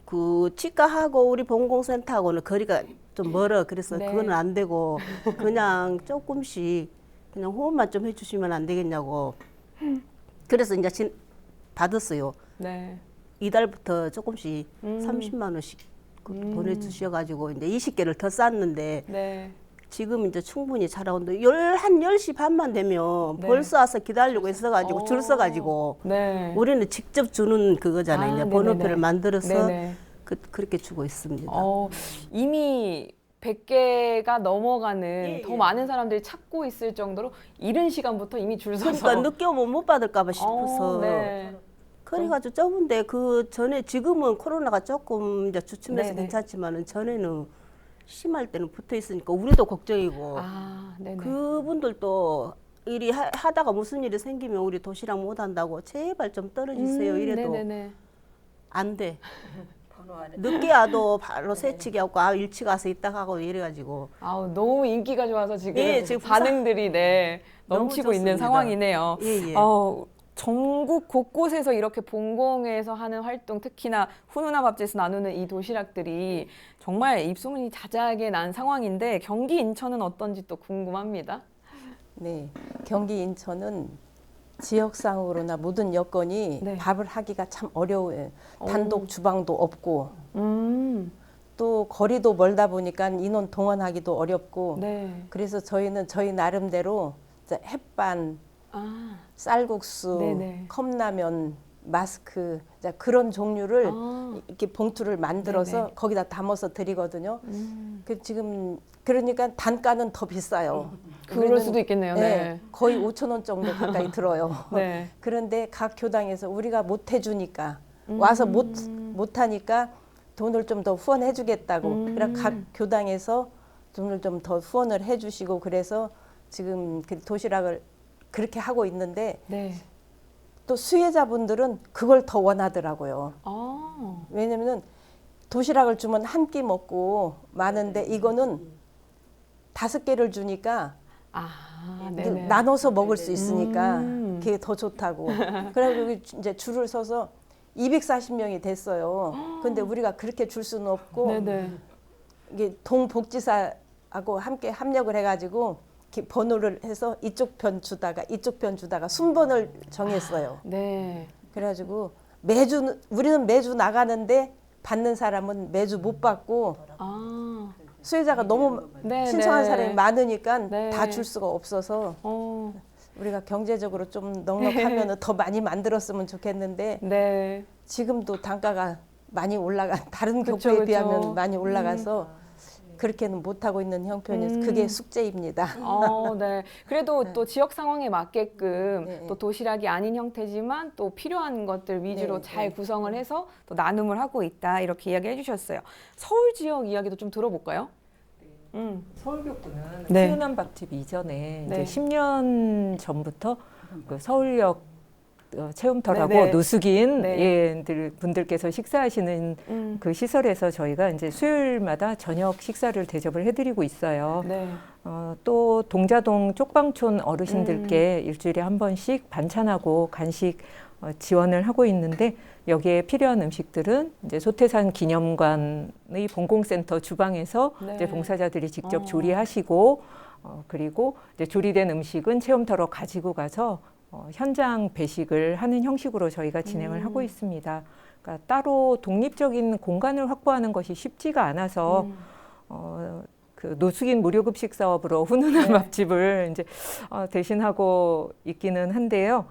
그 치과하고 우리 봉공센터하고는 거리가 좀 멀어. 그래서 네. 그거는 안 되고 그냥 조금씩 그냥 호흡만 좀 해주시면 안 되겠냐고. 그래서 이제 받았어요. 네. 이달부터 조금씩 30만 원씩 보내주셔가지고 이제 20개를 더 쌌는데 네. 지금 이제 충분히 잘하는데 한 10시 반만 되면 네. 벌써 와서 기다리고 있어가지고 줄 서가지고 네. 우리는 직접 주는 그거잖아요. 이제 네네네. 번호표를 만들어서 네네. 그렇게 주고 있습니다. 이미 100개가 넘어가는 예, 더 예. 많은 사람들이 찾고 있을 정도로 이른 시간부터 이미 줄 서서. 그러니까 늦게 오면 못 받을까봐 싶어서. 네. 그래가지고 저번에 그 전에 지금은 코로나가 조금 이제 주춤해서 네네. 괜찮지만은 전에는 심할 때는 붙어 있으니까 우리도 걱정이고 아, 네네. 그분들도 일이 하다가 무슨 일이 생기면 우리 도시락 못 한다고 제발 좀 떨어지세요 이래도 네네네. 안 돼. 늦게 와도 바로 새치기 하고 일찍 와서 이따 가고 이래가지고 아우, 너무 인기가 좋아서 지금 예, 지금 반응들이 네, 너무 넘치고 있는 좋습니다. 상황이네요. 예, 예. 전국 곳곳에서 이렇게 본공에서 하는 활동, 특히나 훈훈한 밥집에서 나누는 이 도시락들이 정말 입소문이 자자하게 난 상황인데 경기 인천은 어떤지 또 궁금합니다. 네, 경기 인천은 지역상으로나 모든 여건이 네. 밥을 하기가 참 어려워요. 단독 주방도 없고 또 거리도 멀다 보니까 인원 동원하기도 어렵고 네. 그래서 저희는 저희 나름대로 이제 햇반, 아, 쌀국수, 네네. 컵라면, 마스크 이제 그런 종류를 아. 이렇게 봉투를 만들어서 네네. 거기다 담아서 드리거든요. 그 지금 그러니까 단가는 더 비싸요. 그럴 우리는, 수도 있겠네요. 네. 거의 5천 원 정도 가까이 들어요. 네. 그런데 각 교당에서 우리가 못 해주니까 와서 못 하니까 돈을 좀 더 후원해 주겠다고. 그래 각 교당에서 돈을 좀 더 후원을 해주시고 그래서 지금 그 도시락을 그렇게 하고 있는데 네. 또 수혜자분들은 그걸 더 원하더라고요. 아. 왜냐면은 도시락을 주면 한 끼 먹고 마는데 이거는 5개를 주니까 아, 네네. 나눠서 먹을 수 있으니까 그게 더 좋다고. 그래가지고 이제 줄을 서서 240명이 됐어요. 근데 우리가 그렇게 줄 수는 없고 네네. 이게 동복지사하고 함께 합력을 해가지고 이렇게 번호를 해서 이쪽 편 주다가 순번을 정했어요. 네. 그래가지고 우리는 매주 나가는데 받는 사람은 매주 못 받고 아. 수혜자가 너무 네, 신청한 네. 사람이 많으니까 네. 다 줄 수가 없어서 어. 우리가 경제적으로 좀 넉넉하면 더 많이 만들었으면 좋겠는데 네. 지금도 단가가 많이 다른 그쵸, 교포에 그쵸. 비하면 많이 올라가서 그렇게는 못하고 있는 형편이어서 그게 숙제입니다. 네. 그래도 또 지역 상황에 맞게끔 네. 또 도시락이 아닌 형태지만 또 필요한 것들 위주로 네, 잘 네. 구성을 해서 또 나눔을 하고 있다. 이렇게 이야기해 주셨어요. 서울 지역 이야기도 좀 들어볼까요? 서울교구는 네. 훈훈한 밥집 이전에 네. 이제 10년 전부터 그 서울역 체험터라고 네네. 노숙인 네. 분들께서 식사하시는 그 시설에서 저희가 이제 수요일마다 저녁 식사를 대접을 해드리고 있어요. 네. 또 동자동 쪽방촌 어르신들께 일주일에 한 번씩 반찬하고 간식 지원을 하고 있는데 여기에 필요한 음식들은 이제 소태산 기념관의 봉공센터 주방에서 네. 이제 봉사자들이 직접 조리하시고 그리고 이제 조리된 음식은 체험터로 가지고 가서 현장 배식을 하는 형식으로 저희가 진행을 하고 있습니다. 그러니까 따로 독립적인 공간을 확보하는 것이 쉽지가 않아서 그 노숙인 무료급식 사업으로 훈훈한 밥집을 이제 대신하고 있기는 한데요.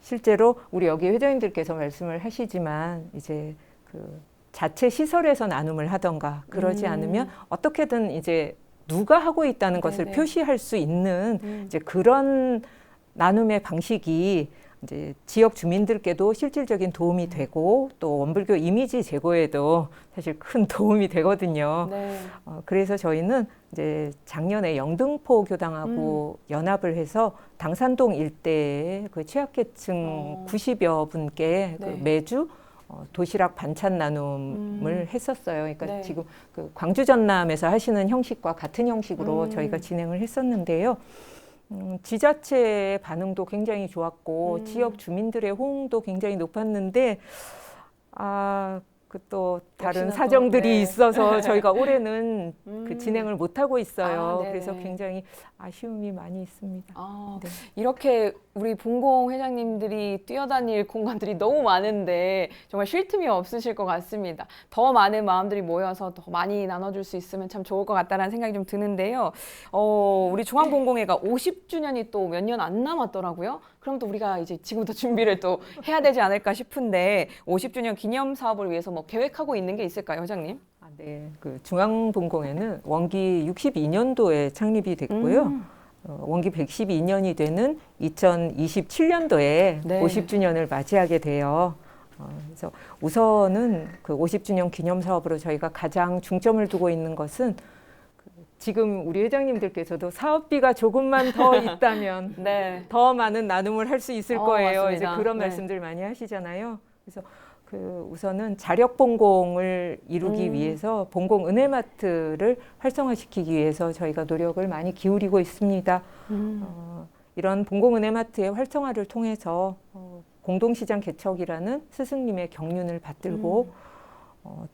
실제로 우리 여기 회장님들께서 말씀을 하시지만 이제 그 자체 시설에서 나눔을 하던가 그러지 않으면 어떻게든 이제 누가 하고 있다는 것을 네네. 표시할 수 있는 이제 그런 나눔의 방식이 이제 지역 주민들께도 실질적인 도움이 되고 또 원불교 이미지 제고에도 사실 큰 도움이 되거든요. 네. 그래서 저희는 이제 작년에 영등포 교당하고 연합을 해서 당산동 일대의 그 취약계층 90여 분께 그 네. 매주 도시락 반찬 나눔을 했었어요. 그러니까 네. 지금 그 광주 전남에서 하시는 형식과 같은 형식으로 저희가 진행을 했었는데요. 지자체의 반응도 굉장히 좋았고 지역 주민들의 호응도 굉장히 높았는데 그 또 다른 역시나 사정들이 또, 네. 있어서 저희가 올해는 그 진행을 못 하고 있어요. 네네. 그래서 굉장히 아쉬움이 많이 있습니다. 네. 이렇게 우리 본공 회장님들이 뛰어다닐 공간들이 너무 많은데 정말 쉴 틈이 없으실 것 같습니다. 더 많은 마음들이 모여서 더 많이 나눠줄 수 있으면 참 좋을 것 같다는 생각이 좀 드는데요. 우리 중앙본공회가 50주년이 또 몇 년 안 남았더라고요. 그럼 또 우리가 이제 지금부터 준비를 또 해야 되지 않을까 싶은데 50주년 기념 사업을 위해서 뭐 계획하고 있는 게 있을까요, 회장님? 네, 그 중앙본공회는 원기 62년도에 창립이 됐고요. 원기 112년이 되는 2027년도에 네. 50주년을 맞이하게 돼요. 그래서 우선은 그 50주년 기념 사업으로 저희가 가장 중점을 두고 있는 것은 지금 우리 회장님들께서도 사업비가 조금만 더 있다면 네. 더 많은 나눔을 할 수 있을 거예요. 맞습니다. 이제 그런 네. 말씀들 많이 하시잖아요. 그래서 우선은 자력 본공을 이루기 위해서 본공 은혜마트를 활성화시키기 위해서 저희가 노력을 많이 기울이고 있습니다. 이런 본공 은혜마트의 활성화를 통해서 공동시장 개척이라는 스승님의 경륜을 받들고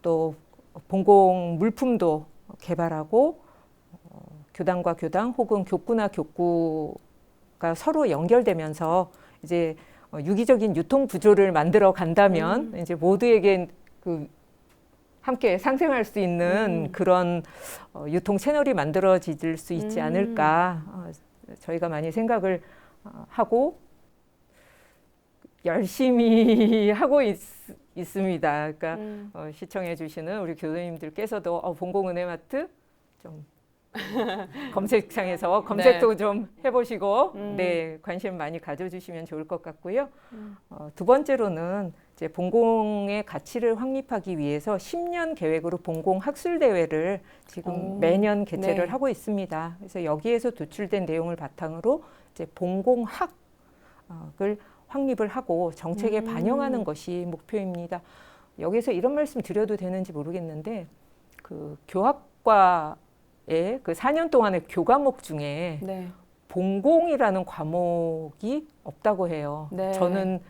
또 본공 물품도 개발하고 교당과 교당 혹은 교구나 교구가 서로 연결되면서 이제 유기적인 유통 구조를 만들어 간다면 이제 모두에게 그 함께 상생할 수 있는 그런 유통 채널이 만들어질 수 있지 않을까 저희가 많이 생각을 하고 열심히 하고 있습니다. 그러니까 시청해 주시는 우리 교수님들께서도 본공은혜마트 좀 검색창에서 검색도 네. 좀 해보시고 네, 관심 많이 가져주시면 좋을 것 같고요. 두 번째로는 이제 본공의 가치를 확립하기 위해서 10년 계획으로 본공 학술 대회를 지금 매년 개최를 네. 하고 있습니다. 그래서 여기에서 도출된 내용을 바탕으로 이제 본공학을 확립을 하고 정책에 반영하는 것이 목표입니다. 여기서 이런 말씀 드려도 되는지 모르겠는데 그 교학과 그 4년 동안의 교과목 중에 네. 본공이라는 과목이 없다고 해요. 네. 저는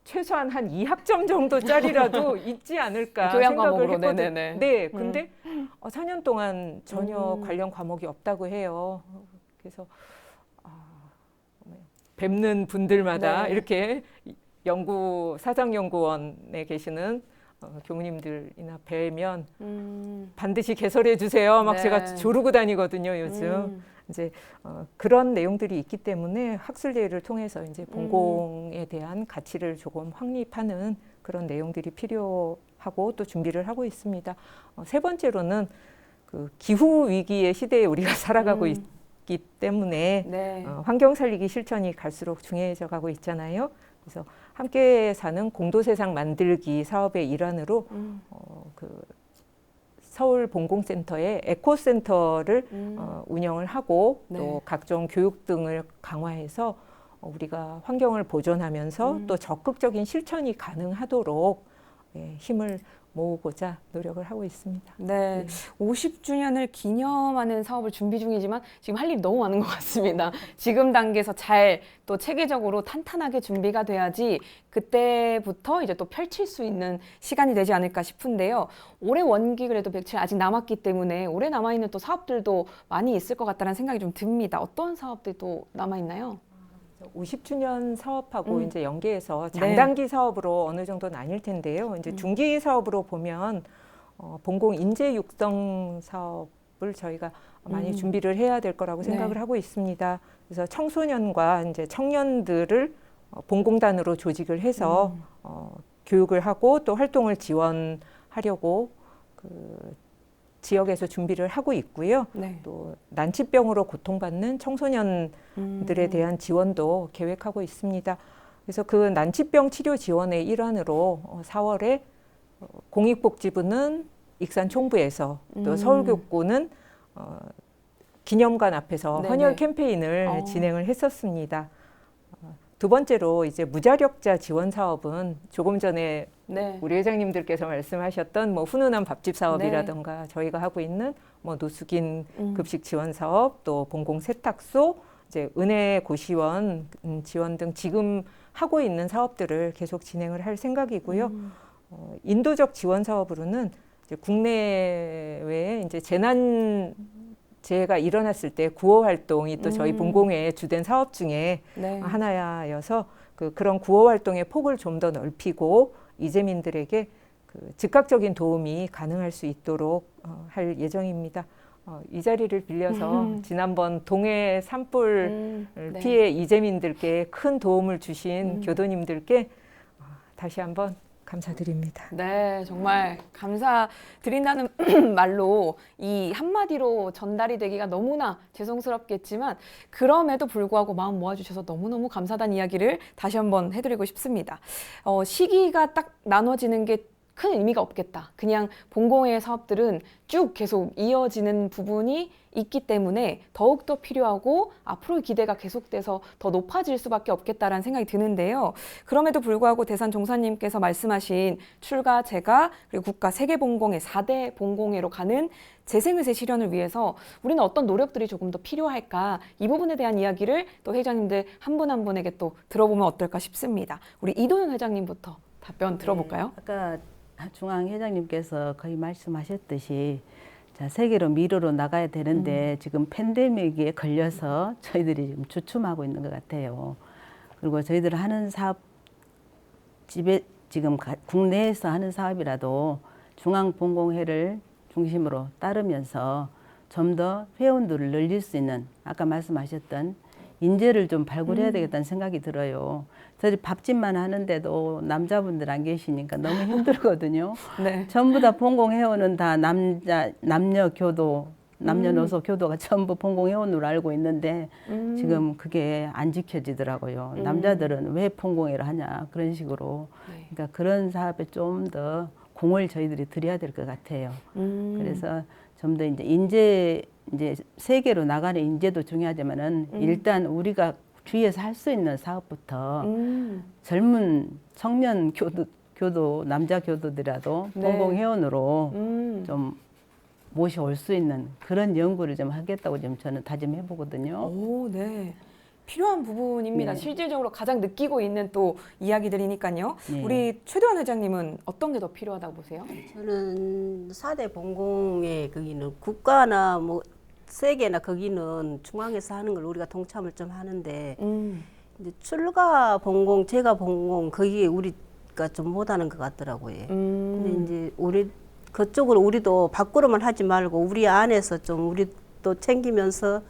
최소한 한 2학점 정도짜리라도 있지 않을까 교양 생각을 과목으로, 했거든요. 네네네. 네, 근데 4년 동안 전혀 관련 과목이 없다고 해요. 그래서 뵙는 분들마다 네. 이렇게 사장연구원에 계시는 교무님들이나 뵈면 반드시 개설해 주세요. 막 네. 제가 조르고 다니거든요, 요즘. 이제 그런 내용들이 있기 때문에 학술 대회를 통해서 이제 본공에 대한 가치를 조금 확립하는 그런 내용들이 필요하고 또 준비를 하고 있습니다. 세 번째로는 그 기후 위기의 시대에 우리가 살아가고 있기 때문에 네. 환경 살리기 실천이 갈수록 중요해져 가고 있잖아요. 그래서 함께 사는 공도세상 만들기 사업의 일환으로 그 서울 본공센터의 에코센터를 운영을 하고 네. 또 각종 교육 등을 강화해서 우리가 환경을 보존하면서 또 적극적인 실천이 가능하도록 힘을 모으고자 노력을 하고 있습니다. 네, 50주년을 기념하는 사업을 준비 중이지만 지금 할 일이 너무 많은 것 같습니다. 지금 단계에서 잘 또 체계적으로 탄탄하게 준비가 돼야지 그때부터 이제 또 펼칠 수 있는 시간이 되지 않을까 싶은데요. 올해 원기 그래도 107 아직 남았기 때문에 올해 남아있는 또 사업들도 많이 있을 것 같다는 생각이 좀 듭니다. 어떤 사업들이 또 남아있나요? 50주년 사업하고 이제 연계해서 네. 장단기 사업으로 어느 정도 나뉠 텐데요. 이제 중기 사업으로 보면 본공 인재 육성 사업을 저희가 많이 준비를 해야 될 거라고 생각을 네. 하고 있습니다. 그래서 청소년과 이제 청년들을 본공단으로 조직을 해서 교육을 하고 또 활동을 지원하려고 그 지역에서 준비를 하고 있고요. 네. 또 난치병으로 고통받는 청소년들에 대한 지원도 계획하고 있습니다. 그래서 그 난치병 치료 지원의 일환으로 4월에 공익복지부는 익산 총부에서 또 서울교구는 기념관 앞에서 네네. 헌혈 캠페인을 진행을 했었습니다. 두 번째로 이제 무자력자 지원 사업은 조금 전에 네. 우리 회장님들께서 말씀하셨던 뭐 훈훈한 밥집 사업이라든가 저희가 하고 있는 뭐 노숙인 급식 지원 사업, 또 본공 세탁소, 이제 은혜 고시원 지원 등 지금 하고 있는 사업들을 계속 진행을 할 생각이고요. 인도적 지원 사업으로는 이제 국내외에 이제 재난재해가 일어났을 때 구호 활동이 또 저희 본공회의 주된 사업 중에 네. 하나여서 그런 구호 활동의 폭을 좀 더 넓히고 이재민들에게 그 즉각적인 도움이 가능할 수 있도록 할 예정입니다. 이 자리를 빌려서 지난번 동해 산불 네. 피해 이재민들께 큰 도움을 주신 교도님들께 다시 한번 감사드립니다. 네, 정말 감사드린다는 말로 이 한마디로 전달이 되기가 너무나 죄송스럽겠지만 그럼에도 불구하고 마음 모아주셔서 너무너무 감사하다는 이야기를 다시 한번 해드리고 싶습니다. 시기가 딱 나눠지는 게 큰 의미가 없겠다. 그냥 본공회 사업들은 쭉 계속 이어지는 부분이 있기 때문에 더욱더 필요하고 앞으로 기대가 계속돼서 더 높아질 수밖에 없겠다라는 생각이 드는데요. 그럼에도 불구하고 대산 종사님께서 말씀하신 출가, 재가, 그리고 국가 세계본공회 4대 본공회로 가는 재생의세 실현을 위해서 우리는 어떤 노력들이 조금 더 필요할까? 이 부분에 대한 이야기를 또 회장님들 한 분 한 분에게 또 들어보면 어떨까 싶습니다. 우리 이도현 회장님부터 답변 들어볼까요? 아까 중앙 회장님께서 거의 말씀하셨듯이 자, 세계로 미래로 나가야 되는데 지금 팬데믹에 걸려서 저희들이 지금 주춤하고 있는 것 같아요. 그리고 저희들 하는 사업 집에 지금 국내에서 하는 사업이라도 중앙본공회를 중심으로 따르면서 좀 더 회원들을 늘릴 수 있는 아까 말씀하셨던 인재를 좀 발굴해야 되겠다는 생각이 들어요. 저희 밥집만 하는데도 남자분들 안 계시니까 너무 힘들거든요. 네. 전부 다 본공회원은 다 남녀 교도, 남녀노소 교도가 전부 본공회원으로 알고 있는데 지금 그게 안 지켜지더라고요. 남자들은 왜 본공회를 하냐 그런 식으로. 네. 그러니까 그런 사업에 좀 더 공을 저희들이 들여야 될 것 같아요. 그래서 좀 더 이제 세계로 나가는 인재도 중요하지만은 일단 우리가 주위에서 할 수 있는 사업부터 젊은 청년 교도 남자 교도들이라도 네. 본공회원으로 좀 모셔올 수 있는 그런 연구를 좀 하겠다고 좀 저는 다짐해 보거든요. 오, 네. 필요한 부분입니다. 네. 실질적으로 가장 느끼고 있는 또 이야기들이니까요. 네. 우리 최도환 회장님은 어떤 게 더 필요하다고 보세요? 저는 4대 본공회 거기는 국가나 뭐 세계나 거기는 중앙에서 하는 걸 우리가 동참을 좀 하는데 이제 출가 본공, 재가 본공 거기에 우리가 좀 못하는 것 같더라고요. 근데 이제 우리 그쪽으로 우리도 밖으로만 하지 말고 우리 안에서 좀 우리도 챙기면서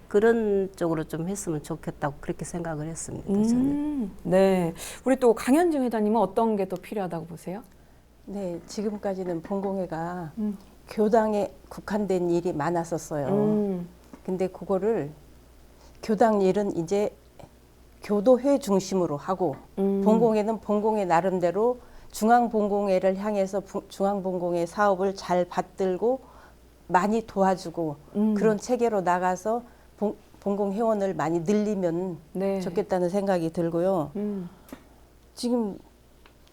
그런 쪽으로 좀 했으면 좋겠다고 그렇게 생각을 했습니다. 저는. 네. 우리 또 강현정 회장님은 어떤 게 더 필요하다고 보세요? 네, 지금까지는 본공회가 교당에 국한된 일이 많았었어요. 근데 그거를 교당 일은 이제 교도회 중심으로 하고 본공회는 본공회 나름대로 중앙본공회를 향해서 중앙본공회 사업을 잘 받들고 많이 도와주고 그런 체계로 나가서 본공회원을 많이 늘리면 네. 좋겠다는 생각이 들고요. 지금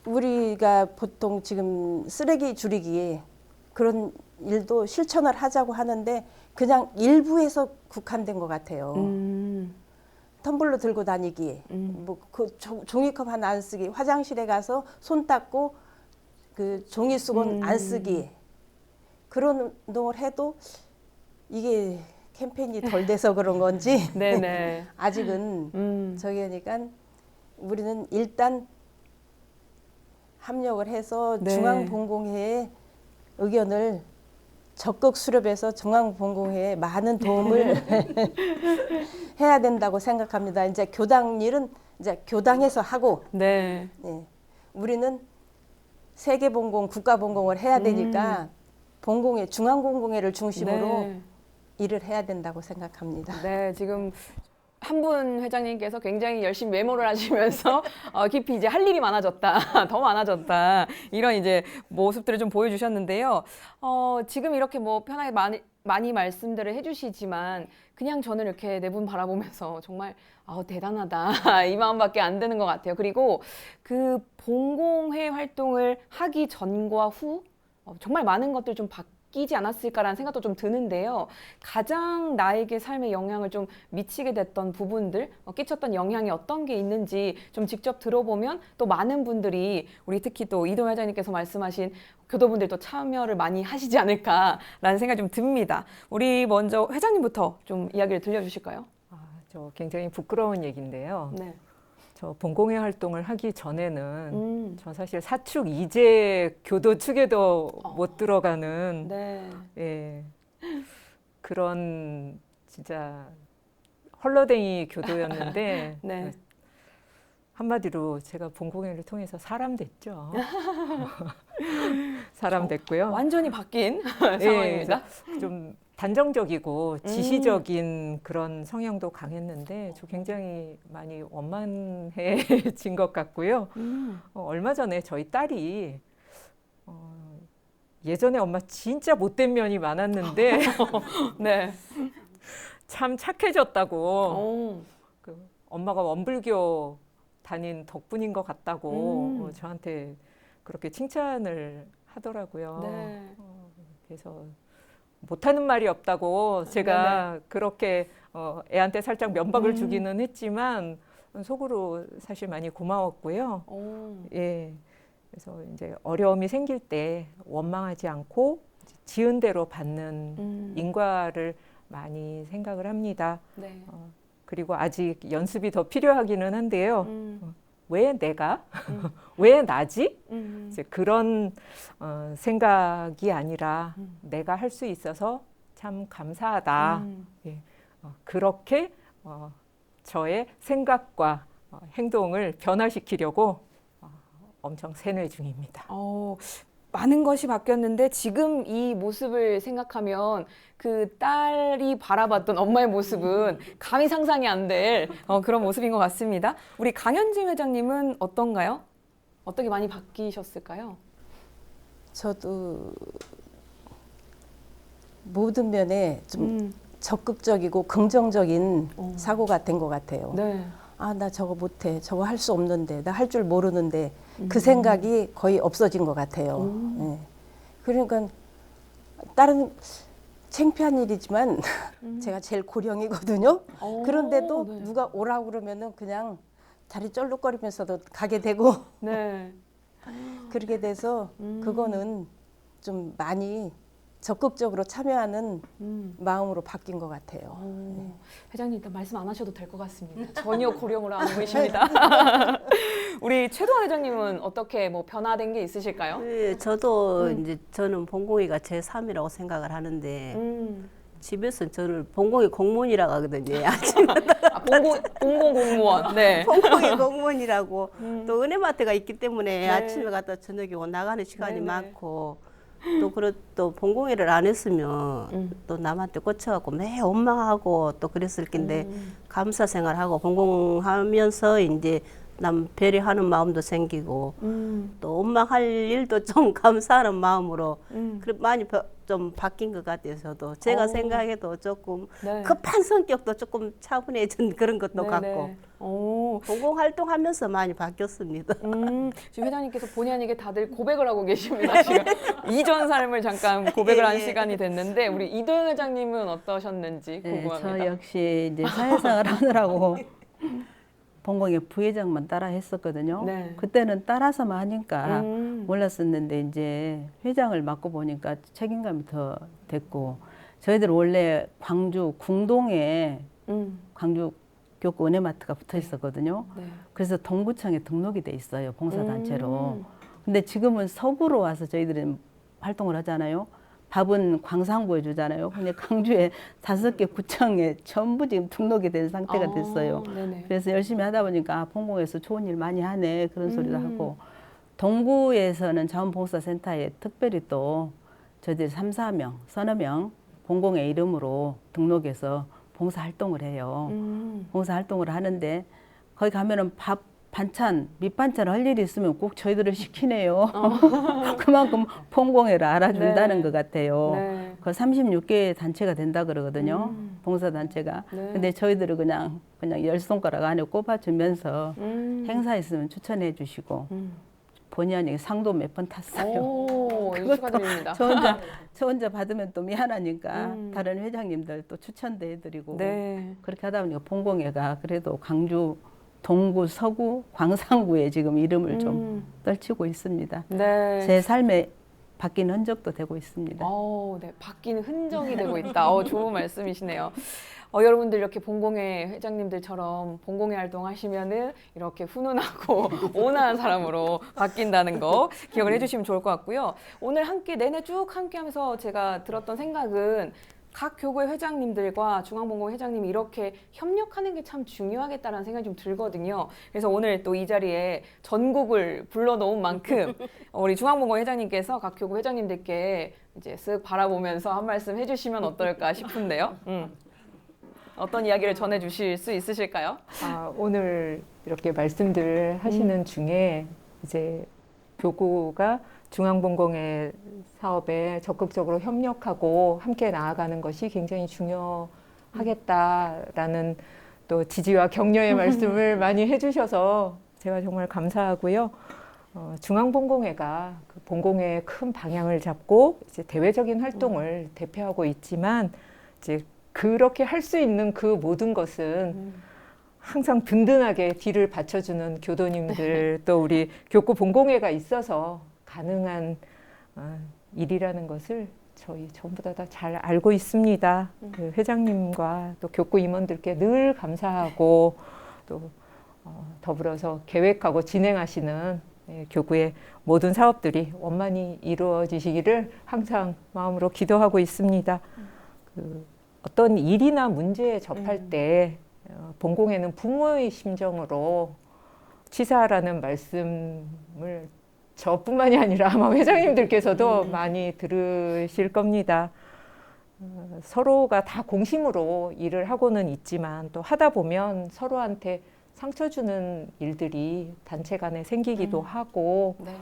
우리가 보통 지금 쓰레기 줄이기에 그런 일도 실천을 하자고 하는데 그냥 일부에서 국한된 것 같아요. 텀블러 들고 다니기, 뭐 그 종이컵 하나 안 쓰기, 화장실에 가서 손 닦고 그 종이 수건 안 쓰기 그런 운동을 해도 이게 캠페인이 덜 돼서 그런 건지 네네. 아직은 저기 하니까 우리는 일단 합력을 해서 네. 중앙본공회의 의견을 적극 수렴해서 중앙본공회에 많은 도움을 해야 된다고 생각합니다. 이제 교당 일은 이제 교당에서 하고 네. 네. 우리는 세계본공, 국가본공을 해야 되니까 본공회, 중앙본공회를 중심으로 네. 일을 해야 된다고 생각합니다. 네, 지금 한 분 회장님께서 굉장히 열심히 메모를 하시면서 깊이 이제 할 일이 많아졌다, 더 많아졌다 이런 이제 모습들을 좀 보여주셨는데요. 지금 이렇게 뭐 편하게 많이 말씀들을 해주시지만 그냥 저는 이렇게 네 분 바라보면서 정말 대단하다 이 마음밖에 안 드는 것 같아요. 그리고 그 본공회 활동을 하기 전과 후 정말 많은 것들 좀 바뀌지 않았을까라는 생각도 좀 드는데요. 가장 나에게 삶에 영향을 좀 미치게 됐던 부분들, 끼쳤던 영향이 어떤 게 있는지 좀 직접 들어보면 또 많은 분들이 우리 특히 또 이동 회장님께서 말씀하신 교도분들도 참여를 많이 하시지 않을까라는 생각이 좀 듭니다. 우리 먼저 회장님부터 좀 이야기를 들려주실까요? 저 굉장히 부끄러운 얘기인데요. 네. 저 본공회 활동을 하기 전에는 저 사실 사축 이제 교도 축에도 못 들어가는 네. 예, 그런 진짜 헐러댕이 교도였는데 네. 한마디로 제가 본공회를 통해서 사람 됐죠. 사람 됐고요. 완전히 바뀐 예, 상황입니다. 그래서 좀 단정적이고 지시적인 그런 성향도 강했는데 저 굉장히 많이 원만해진 것 같고요. 얼마 전에 저희 딸이 예전에 엄마 진짜 못된 면이 많았는데 네. 참 착해졌다고 오. 그 엄마가 원불교 다닌 덕분인 것 같다고 저한테 그렇게 칭찬을 하더라고요. 네. 그래서 못하는 말이 없다고 제가 그렇게 애한테 살짝 면박을 주기는 했지만 속으로 사실 많이 고마웠고요. 오. 예. 그래서 이제 어려움이 생길 때 원망하지 않고 지은 대로 받는 인과를 많이 생각을 합니다. 네. 그리고 아직 연습이 더 필요하기는 한데요. 왜 내가? 왜 나지? 이제 그런 생각이 아니라 내가 할 수 있어서 참 감사하다. 예. 그렇게 저의 생각과 행동을 변화시키려고 엄청 세뇌 중입니다. 많은 것이 바뀌었는데 지금 이 모습을 생각하면 그 딸이 바라봤던 엄마의 모습은 감히 상상이 안 될 그런 모습인 것 같습니다. 우리 강현진 회장님은 어떤가요? 어떻게 많이 바뀌셨을까요? 저도 모든 면에 좀 적극적이고 긍정적인 사고가 된 것 같아요. 네. 아, 나 저거 못해. 저거 할 수 없는데. 나 할 줄 모르는데. 그 생각이 거의 없어진 것 같아요. 네. 그러니까 다른 창피한 일이지만 제가 제일 고령이거든요. 그런데도 네. 누가 오라고 그러면은 그냥 다리 쩔룩거리면서도 가게 되고 네. 그렇게 돼서 그거는 좀 많이 적극적으로 참여하는 마음으로 바뀐 것 같아요. 회장님 일단 말씀 안 하셔도 될 것 같습니다. 전혀 고령으로 안 보이십니다. 우리 최도아 회장님은 어떻게 뭐 변화된 게 있으실까요? 네, 저도 이제 저는 본공의가 제3이라고 생각을 하는데 집에서 저를 본공의 공무원이라고 하거든요. 아침마다 공공공무원. 네. 본공의 공무원이라고 또 은행마트가 있기 때문에 네. 아침에 갔다 저녁에 오고 나가는 시간이 네네. 많고 또 본공의를 안 했으면 또 남한테 꽂혀갖고 매 원망하고 또 그랬을 텐데 감사 생활하고 본공하면서 이제 남 배려하는 마음도 생기고 또 원망할 일도 좀 감사하는 마음으로 많이 좀 바뀐 것 같아요. 저도 제가 생각해도 조금 네. 급한 성격도 조금 차분해진 그런 것도 네네. 같고 공공 활동하면서 많이 바뀌었습니다. 지금 회장님께서 본의 아니게 다들 고백을 하고 계십니다. 지금 이전 삶을 잠깐 고백을 한 예. 시간이 됐는데 우리 이도영 회장님은 어떠셨는지 네, 궁금합니다. 저 역시 이제 사회생활 하느라고 본공의 부회장만 따라 했었거든요. 네. 그때는 따라서만 하니까 음. 몰랐었는데 이제 회장을 맡고 보니까 책임감이 더 됐고 저희들 원래 광주 궁동에 광주 교구 은혜마트가 붙어 있었거든요. 네. 그래서 동구청에 등록이 돼 있어요. 봉사단체로. 근데 지금은 서구로 와서 저희들은 활동을 하잖아요. 밥은 광산구에 주잖아요. 근데 광주에 5개 구청에 전부 지금 등록이 된 상태가 됐어요. 네네. 그래서 열심히 하다 보니까 본공에서 좋은 일 많이 하네 그런 소리도 하고 동구에서는 자원봉사센터에 특별히 또 저희들 3, 4명, 서너 명 공공의 이름으로 등록해서 봉사활동을 해요. 봉사활동을 하는데 거기 가면은 밥, 반찬, 밑반찬 할 일이 있으면 꼭 저희들을 시키네요. 그만큼 본공회를 알아준다는 네. 것 같아요. 네. 그 36개의 단체가 된다 그러거든요. 봉사단체가. 네. 근데 저희들은 그냥 10손가락 안에 꼽아주면서 행사 있으면 추천해 주시고 본의 아니게 상도 몇 번 탔어요. 오, 축하드립니다. 저 혼자 받으면 또 미안하니까 다른 회장님들 또 추천도 해드리고 네. 그렇게 하다 보니까 본공회가 그래도 광주 동구, 서구, 광산구에 지금 이름을 좀 떨치고 있습니다. 네. 제 삶에 바뀐 흔적도 되고 있습니다. 네, 바뀌는 흔적이 되고 있다. 좋은 말씀이시네요. 여러분들 이렇게 본공회 회장님들처럼 본공회 활동하시면은 이렇게 훈훈하고 온화한 사람으로 바뀐다는 거 기억을 해주시면 좋을 것 같고요. 오늘 함께 내내 쭉 함께하면서 제가 들었던 생각은 각 교구의 회장님들과 중앙본공회 회장님이 이렇게 협력하는 게 참 중요하겠다라는 생각이 좀 들거든요. 그래서 오늘 또 이 자리에 전국을 불러놓은 만큼 우리 중앙본공회 회장님께서 각 교구 회장님들께 이제 쓱 바라보면서 한 말씀 해주시면 어떨까 싶은데요. 어떤 이야기를 전해주실 수 있으실까요? 오늘 이렇게 말씀들 하시는 중에 이제 교구가 중앙본공회 사업에 적극적으로 협력하고 함께 나아가는 것이 굉장히 중요하겠다라는 또 지지와 격려의 말씀을 많이 해주셔서 제가 정말 감사하고요. 중앙본공회가 그 본공회의 큰 방향을 잡고 이제 대외적인 활동을 대표하고 있지만 이제 그렇게 할 수 있는 그 모든 것은 항상 든든하게 뒤를 받쳐주는 교도님들 또 우리 교구 본공회가 있어서 가능한 일이라는 것을 저희 전부 다 잘 알고 있습니다. 그 회장님과 또 교구 임원들께 늘 감사하고 또 더불어서 계획하고 진행하시는 교구의 모든 사업들이 원만히 이루어지시기를 항상 마음으로 기도하고 있습니다. 어떤 일이나 문제에 접할 때 본공회는 부모의 심정으로 치사라는 말씀을 저뿐만이 아니라 아마 회장님들께서도 많이 들으실 겁니다. 서로가 다 공심으로 일을 하고는 있지만 또 하다 보면 서로한테 상처 주는 일들이 단체 간에 생기기도 하고 네.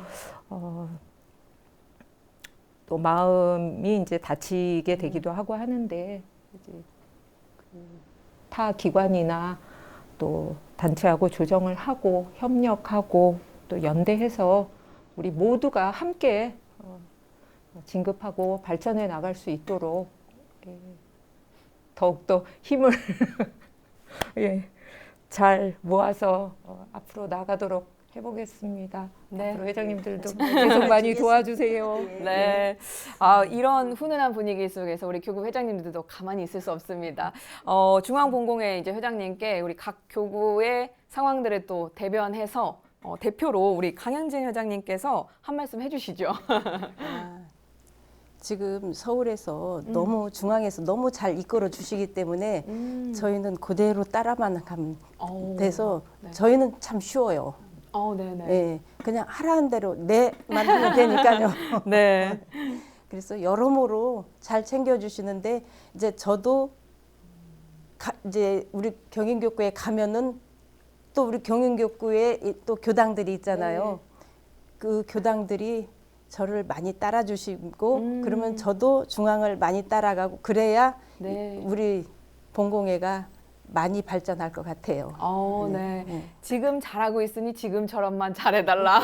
또 마음이 이제 다치게 되기도 하고 하는데 이제 타 기관이나 또 단체하고 조정을 하고 협력하고 또 연대해서 우리 모두가 함께 진급하고 발전해 나갈 수 있도록 더욱더 힘을 잘 모아서 앞으로 나가도록 해보겠습니다. 네. 앞으로 회장님들도 계속 많이 도와주세요. 네. 이런 훈훈한 분위기 속에서 우리 교구 회장님들도 가만히 있을 수 없습니다. 중앙본공회 이제 회장님께 우리 각 교구의 상황들을 또 대변해서 대표로 우리 강현진 회장님께서 한 말씀 해주시죠. 지금 서울에서 너무 중앙에서 너무 잘 이끌어 주시기 때문에 저희는 그대로 따라만 가면 돼서 네. 저희는 참 쉬워요. 네네. 예, 그냥 하라는 대로 네만 하면 되니까요. 네. 그래서 여러모로 잘 챙겨주시는데 이제 저도 이제 우리 경인교구에 가면은 또 우리 경인교구에 또 교당들이 있잖아요. 그 교당들이 저를 많이 따라주시고 그러면 저도 중앙을 많이 따라가고 그래야 네. 우리 본공회가 많이 발전할 것 같아요. 네. 네. 지금 잘하고 있으니 지금처럼만 잘해달라.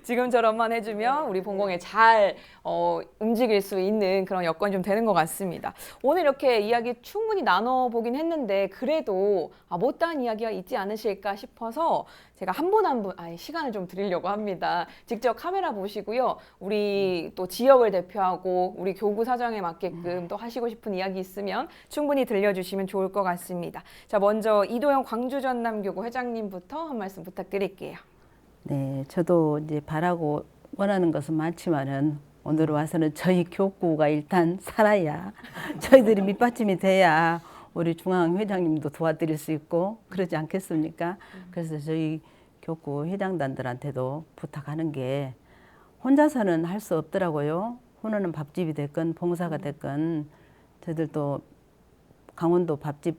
지금처럼만 해주면 우리 본공회 잘 움직일 수 있는 그런 여건이 좀 되는 것 같습니다. 오늘 이렇게 이야기 충분히 나눠보긴 했는데 그래도 못다한 이야기가 있지 않으실까 싶어서 제가 한 분 한 분 시간을 좀 드리려고 합니다. 직접 카메라 보시고요. 우리 또 지역을 대표하고 우리 교구 사정에 맞게끔 또 하시고 싶은 이야기 있으면 충분히 들려주시면 좋을 것 같습니다. 자, 먼저 이도영 광주전남교구 회장님부터 한 말씀 부탁드릴게요. 네, 저도 이제 바라고 원하는 것은 많지만은 오늘 와서는 저희 교구가 일단 살아야 저희들이 밑받침이 돼야 우리 중앙 회장님도 도와드릴 수 있고 그러지 않겠습니까? 그래서 저희 교구 회장단들한테도 부탁하는 게 혼자서는 할 수 없더라고요. 훈훈한 밥집이 됐건 봉사가 됐건 저희들도 강원도 밥집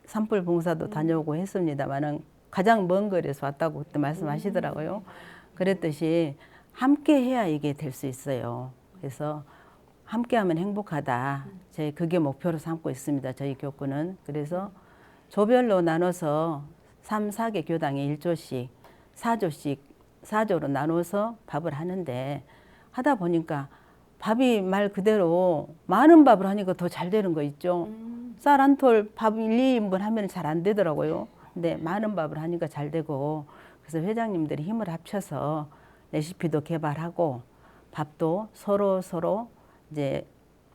산불 봉사도 다녀오고 했습니다만은 가장 먼 거리에서 왔다고 그때 말씀하시더라고요. 그랬듯이 함께 해야 이게 될 수 있어요. 그래서 함께하면 행복하다. 저희 그게 목표로 삼고 있습니다. 저희 교구는. 그래서 조별로 나눠서 3, 4개 교당에 1조씩, 4조씩 4조로 나눠서 밥을 하는데 하다 보니까 밥이 말 그대로 많은 밥을 하니까 더 잘 되는 거 있죠. 쌀 한 톨 밥 1, 2인분 하면 잘 안 되더라고요. 근데 많은 밥을 하니까 잘 되고 그래서 회장님들이 힘을 합쳐서 레시피도 개발하고 밥도 서로 이제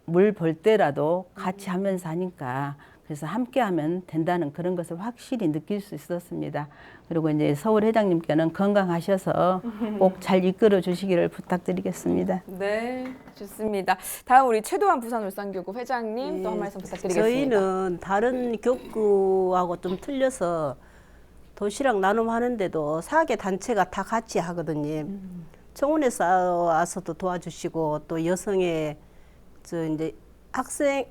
물 벌 때라도 같이 하면서 하니까 그래서 함께 하면 된다는 그런 것을 확실히 느낄 수 있었습니다. 그리고 이제 서울 회장님께는 건강하셔서 꼭 잘 이끌어 주시기를 부탁드리겠습니다. 네, 좋습니다. 다음 우리 최도환 부산울산교구 회장님 또 한 말씀 부탁드리겠습니다. 저희는 다른 교구하고 좀 틀려서 도시락 나눔하는데도 4개 단체가 다 같이 하거든요. 청운에서 와서도 도와주시고 또 여성의 이제 학생의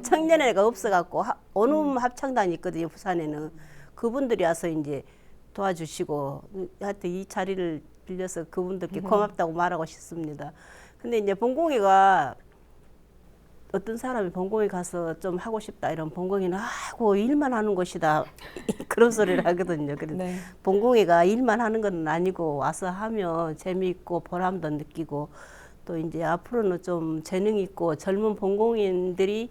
청년회가 없어갖고 원룸 합창단이 있거든요. 부산에는 그분들이 와서 이제 도와주시고 하여튼 이 자리를 빌려서 그분들께 고맙다고 말하고 싶습니다. 근데 이제 본공회가 어떤 사람이 본공회 가서 좀 하고 싶다 이런 본공회는 하고 일만 하는 곳이다 그런 소리를 하거든요. 그래서 네. 본공회가 일만 하는 건 아니고 와서 하면 재미있고 보람도 느끼고 또 이제 앞으로는 좀 재능 있고 젊은 본공회인들이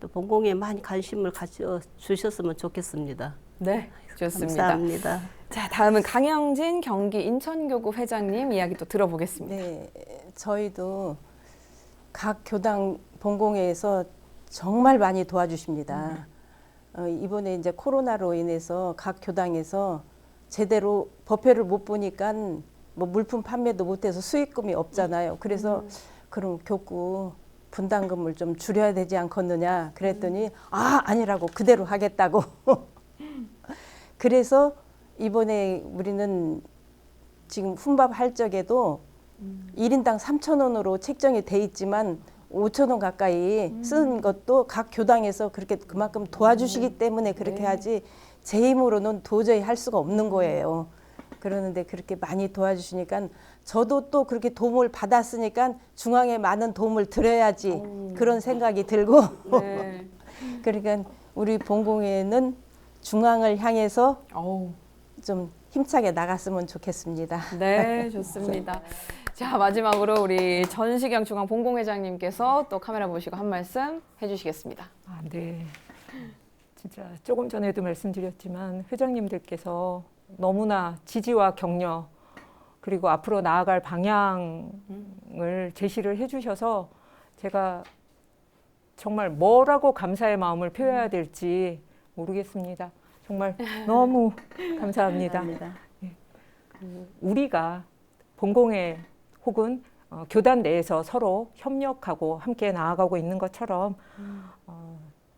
또 본공회에 많이 관심을 가져 주셨으면 좋겠습니다. 네, 좋습니다. 감사합니다. 자, 다음은 강영진 경기 인천교구 회장님 이야기 또 들어보겠습니다. 네, 저희도 각 교당 본공회에서 정말 많이 도와주십니다. 이번에 이제 코로나로 인해서 각 교당에서 제대로 법회를 못 보니까 뭐 물품 판매도 못해서 수익금이 없잖아요. 그래서 그럼 교구 분담금을 좀 줄여야 되지 않겠느냐 그랬더니 아니라고 그대로 하겠다고. 그래서 이번에 우리는 지금 훈밥 할 적에도 1인당 3,000원으로 책정이 돼 있지만 5,000원 가까이 쓰는 것도 각 교당에서 그렇게 그만큼 도와주시기 때문에 그렇게 하지 제 힘으로는 도저히 할 수가 없는 거예요. 그러는데 그렇게 많이 도와주시니까 저도 또 그렇게 도움을 받았으니까 중앙에 많은 도움을 드려야지 그런 생각이 들고 네. 그러니까 우리 본공회는 중앙을 향해서 어우. 좀 힘차게 나갔으면 좋겠습니다. 네, 좋습니다. 자, 마지막으로 우리 전시경 중앙 본공회장님께서 또 카메라 보시고 한 말씀 해주시겠습니다. 아, 네. 진짜 조금 전에도 말씀드렸지만 회장님들께서 너무나 지지와 격려 그리고 앞으로 나아갈 방향을 제시를 해주셔서 제가 정말 뭐라고 감사의 마음을 표해야 될지 모르겠습니다. 정말 너무 감사합니다. 우리가 본공회 혹은 교단 내에서 서로 협력하고 함께 나아가고 있는 것처럼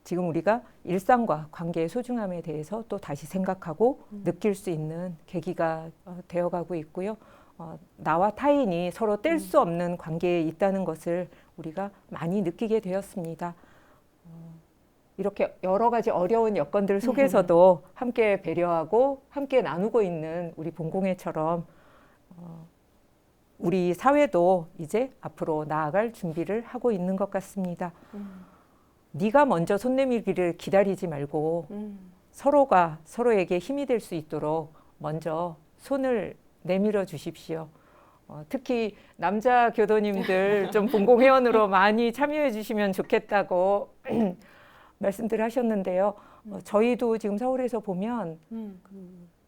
지금 우리가 일상과 관계의 소중함에 대해서 또 다시 생각하고 느낄 수 있는 계기가 되어가고 있고요. 나와 타인이 서로 뗄 수 없는 관계에 있다는 것을 우리가 많이 느끼게 되었습니다. 이렇게 여러 가지 어려운 여건들 속에서도 함께 배려하고 함께 나누고 있는 우리 본공회처럼 우리 사회도 이제 앞으로 나아갈 준비를 하고 있는 것 같습니다. 네가 먼저 손 내밀기를 기다리지 말고 서로가 서로에게 힘이 될 수 있도록 먼저 손을 내밀어 주십시오. 특히 남자 교도님들 좀 본공회원으로 많이 참여해 주시면 좋겠다고 말씀들 하셨는데요. 저희도 지금 서울에서 보면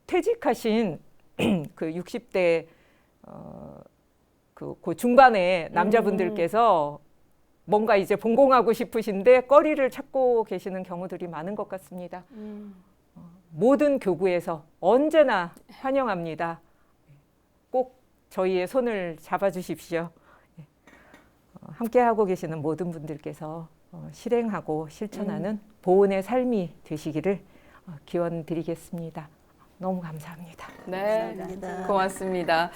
퇴직하신 그 60대 그 중반에 남자분들께서 뭔가 이제 본공하고 싶으신데 거리를 찾고 계시는 경우들이 많은 것 같습니다. 모든 교구에서 언제나 환영합니다. 꼭 저희의 손을 잡아주십시오. 함께하고 계시는 모든 분들께서 실행하고 실천하는 보은의 삶이 되시기를 기원드리겠습니다. 너무 감사합니다. 네, 감사합니다. 고맙습니다.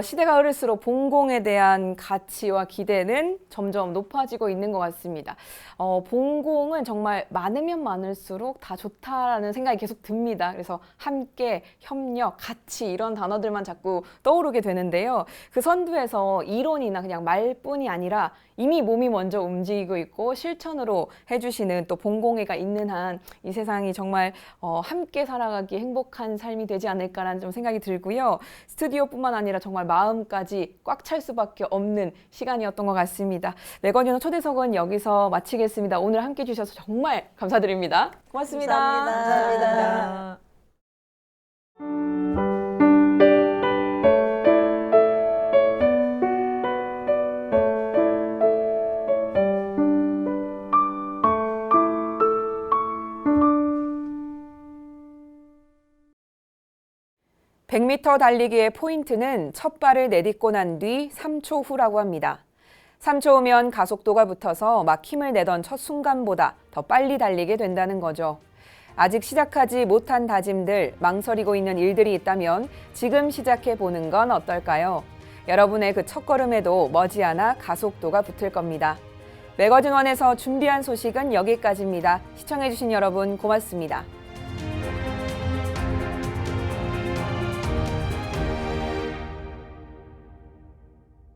시대가 흐를수록 본공에 대한 가치와 기대는 점점 높아지고 있는 것 같습니다. 본공은 정말 많으면 많을수록 다 좋다라는 생각이 계속 듭니다. 그래서 함께, 협력, 가치 이런 단어들만 자꾸 떠오르게 되는데요. 그 선두에서 이론이나 그냥 말뿐이 아니라 이미 몸이 먼저 움직이고 있고 실천으로 해주시는 또 본공회가 있는 한 이 세상이 정말 함께 살아가기 행복한 행복한 삶이 되지 않을까라는 좀 생각이 들고요. 스튜디오뿐만 아니라 정말 마음까지 꽉 찰 수밖에 없는 시간이었던 것 같습니다. 매거진의 초대석은 여기서 마치겠습니다. 오늘 함께해 주셔서 정말 감사드립니다. 고맙습니다. 감사합니다. (100m) 달리기의 포인트는 첫 발을 내딛고 난 뒤 3초 후라고 합니다. 3초 후면 가속도가 붙어서 막 힘을 내던 첫 순간보다 더 빨리 달리게 된다는 거죠. 아직 시작하지 못한 다짐들, 망설이고 있는 일들이 있다면 지금 시작해보는 건 어떨까요? 여러분의 그 첫걸음에도 머지않아 가속도가 붙을 겁니다. 매거진원에서 준비한 소식은 여기까지입니다. 시청해주신 여러분 고맙습니다.